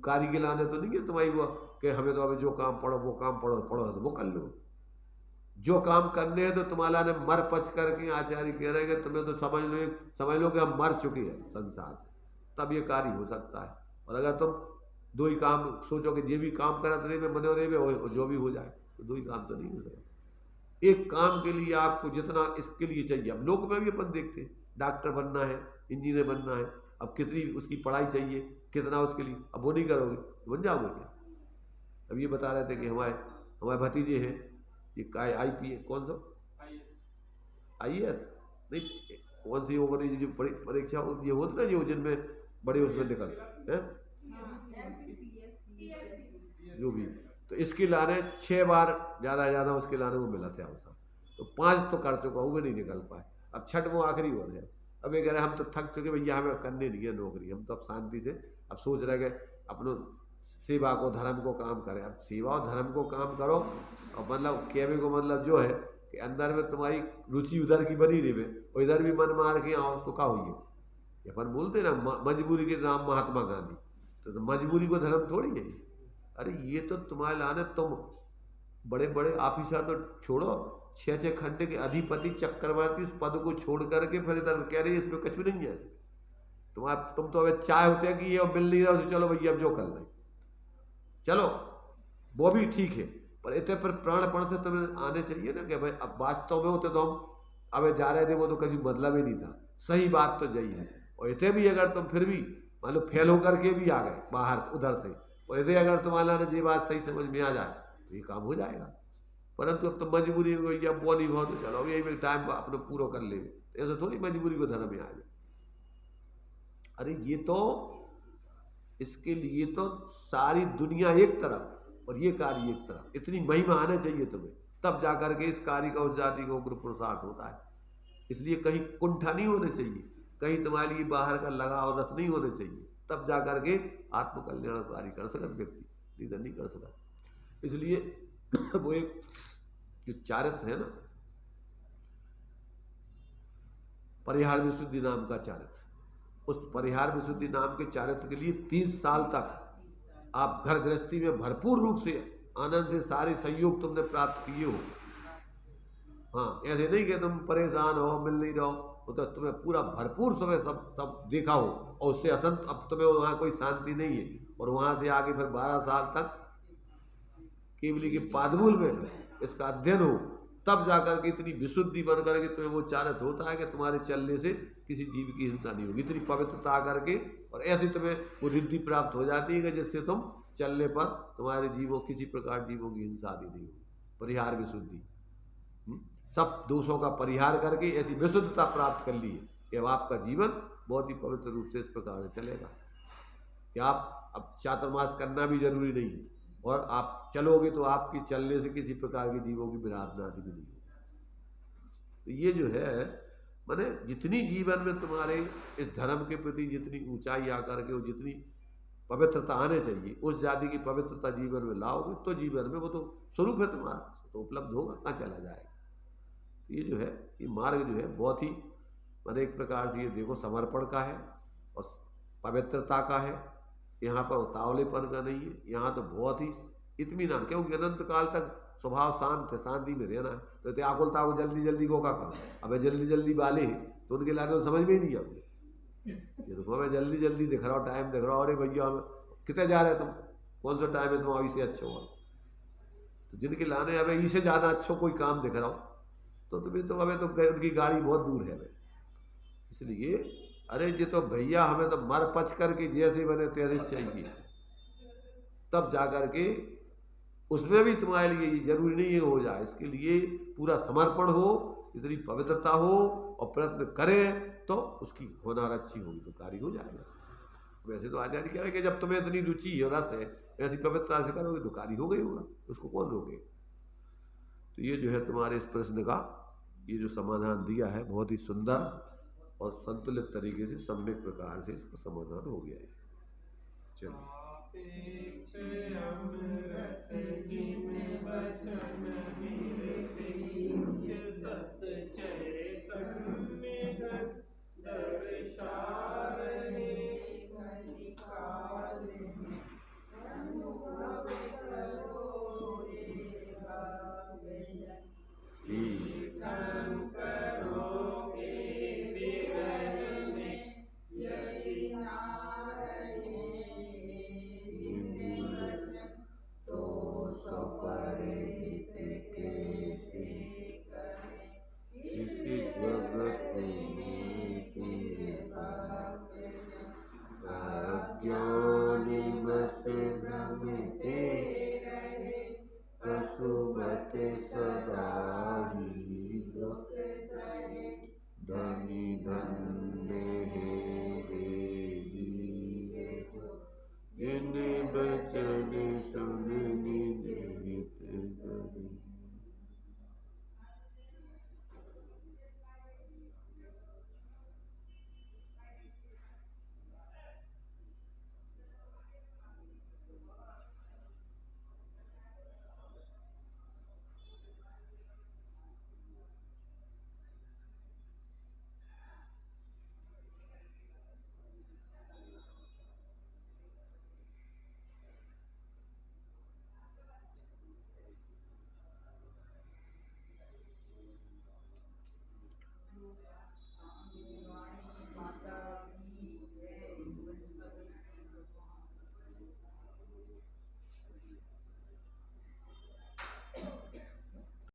कार्य के लाने तो नहीं है तुम्हारी वो कि हमें तो अभी जो काम पढ़ो वो काम पढ़ो तो वो कर लो। जो काम करने हैं तो तुम्हारा ने मर पच करके आचार्य कह रहे हैं कि तुम्हें तो समझ लो कि हम मर चुके हैं संसार से, तब ये कार्य हो सकता है। और अगर तुम दो ही काम सोचो कि ये भी काम करत रहे में मने रहे जो भी हो जाए तो दो ही काम तो नहीं हो सकता। एक काम के लिए आपको जितना इसके लिए चाहिए, अब लोक में भी अपन देखते हैं डॉक्टर बनना है, इंजीनियर बनना है, अब कितनी उसकी पढ़ाई चाहिए, कितना उसके लिए, अब वो नहीं करोगे तो बन जाओगे क्या? अब ये बता रहे थे कि हमारे भतीजे हैं ये IPS कौन सा IAS नहीं कौन सी ओवर जो परीक्षा ये होती ना जो जिनमें बड़े उसमें निकल है जो भी, तो इसके लाने 6 बार ज़्यादा उसके लाने वो मिला था अवसर, तो 5 तो कर चुका वो भी नहीं निकल पाए। अब 6वां आखिरी हो रहा है। अब ये कह रहे हम तो थक चुके भैया हमें करने नहीं है नौकरी, हम तो अब शांति से अब सोच रहे कि अपनो सेवा को धर्म को काम करें। अब सेवा और धर्म को काम करो और मतलब कहने को मतलब जो है कि अंदर में तुम्हारी रुचि उधर की बनी रही और इधर भी मन मार के आओ तो क्या हुई है। अपन बोलते ना मजबूरी के नाम महात्मा गांधी, तो मजबूरी को धर्म थोड़ी है। अरे ये तो तुम्हारे लाने तुम बड़े बड़े ऑफिसर तो छोड़ो 6 खंड के अधिपति चक्रवर्ती इस पद को छोड़ करके फिर इधर कह रही है इसमें कुछ भी नहीं है। तुम तो अब चाय होते हैं कि ये मिल नहीं रहा तो चलो भैया अब जो कर रहे चलो वो भी ठीक है, पर इतने पर प्राणपण से तुम्हें आने चाहिए ना कि भाई अब वास्तव में होते तो हम अब जा रहे थे वो तो कभी मतलब ही नहीं था। सही बात तो यही है। और इतने भी अगर तुम फिर भी मान लो फेल होकर के भी आ गए बाहर उधर से और इतने अगर तुम्हारा ये बात सही समझ में आ जाए तो ये काम हो जाएगा। परंतु अब तो मजबूरी में भैया वो नहीं हो तो चलो अब यही टाइम अपना पूरा कर ले, ऐसा थोड़ी मजबूरी को धर्म में आ जाए। अरे ये तो इसके लिए तो सारी दुनिया एक तरफ और ये कार्य एक तरफ, इतनी महिमा आना चाहिए तुम्हें तब जाकर के इस कार्य का उस जाति का उग्र पुरुषार्थ होता है। इसलिए कहीं कुंठा नहीं होने चाहिए, कहीं तुम्हारे लिए बाहर का लगाव रस नहीं होने चाहिए, तब जाकर के आत्मकल्याण कार्य कर सकता व्यक्ति, निधन नहीं कर सकता। इसलिए वो एक जो चारित्र है ना परिहार विशुद्धि नाम का चारित्र, उस परिहार विशुद्धि नाम के चारित्र के लिए 30 साल तक आप घर गृहस्थी में भरपूर रूप से आनंद से सारे सहयोग तुमने प्राप्त किए हो। हाँ, ऐसे नहीं कि तुम परेशान हो, मिल नहीं रहो, वो तो तुम्हें पूरा भरपूर तुम्हें सब सब देखा हो और उससे असंत, अब तुम्हें वहाँ कोई शांति नहीं है। और वहाँ से आगे फिर 12 साल तक केवली के पादमूल में इसका अध्ययन हो, तब जाकर के इतनी विशुद्धि बन करके तुम्हें वो चारित होता है कि तुम्हारे चलने से किसी जीव की हिंसा नहीं होगी। इतनी पवित्रता आकर के और ऐसी तुम्हें वो रिद्धि प्राप्त हो जाती है कि जिससे तुम चलने पर तुम्हारे जीवों किसी प्रकार जीवों की हिंसा आदि नहीं होगी। परिहार विशुद्धि, सब दोषों का परिहार करके ऐसी विशुद्धता प्राप्त कर ली है कि अब आपका जीवन बहुत ही पवित्र रूप से इस प्रकार से चलेगा कि आप अब चातुर्मास करना भी जरूरी नहीं है और आप चलोगे तो आपकी चलने से किसी प्रकार की जीवों की विराधना आदि भी नहीं होगी। तो ये जो है माने जितनी जीवन में तुम्हारे इस धर्म के प्रति जितनी ऊंचाई आकर के और जितनी पवित्रता आने चाहिए, उस जाति की पवित्रता जीवन में लाओगे तो जीवन में वो तो स्वरूप है तुम्हारा, तो उपलब्ध होगा, कहाँ चला जाएगा। तो ये जो है ये मार्ग जो है बहुत ही माने एक प्रकार से ये देखो समर्पण का है और पवित्रता का है। यहाँ पर उतावलेपन का नहीं है, यहाँ तो बहुत ही इत्मीनान, क्योंकि अनंत काल तक स्वभाव शांत है, शांति में रहना है। तो त्याकुल ताकुल जल्दी जल्दी को का काम, अब जल्दी जल्दी वाले हैं तो उनके लाने तो समझ में ही नहीं आऊँगे। ये देखो हमें जल्दी जल्दी दिख रहा हो, टाइम दिख रहा हो, अरे भैया हम कितने जा रहे हैं तुम, कौन सा टाइम है तुम्हारा इससे अच्छा हुआ। तो जिनके लाने हमें इससे ज़्यादा अच्छा कोई काम दिख रहा हो तो तुम्हें तो हमें तो उनकी गाड़ी बहुत दूर है हमें। इसलिए अरे ये तो भैया हमें तो मर पच करके जैसे बने तैसे चाहिए, तब जाकर के उसमें भी तुम्हारे लिए ये जरूरी नहीं है हो जाए, इसके लिए पूरा समर्पण हो, इतनी पवित्रता हो और प्रयत्न करें तो उसकी होनार अच्छी होगी तो कार्य हो जाएगा। वैसे तो आचार्य कह रहे कि जब तुम्हें इतनी रुचि है, रस है, ऐसी पवित्रता से करोगे तो कार्य हो गई होगा, उसको कौन रोके। तो ये जो है तुम्हारे इस प्रश्न का ये जो समाधान दिया है बहुत ही सुंदर और संतुलित तरीके से सम्यक प्रकार से इसका समाधान हो गया है। चलो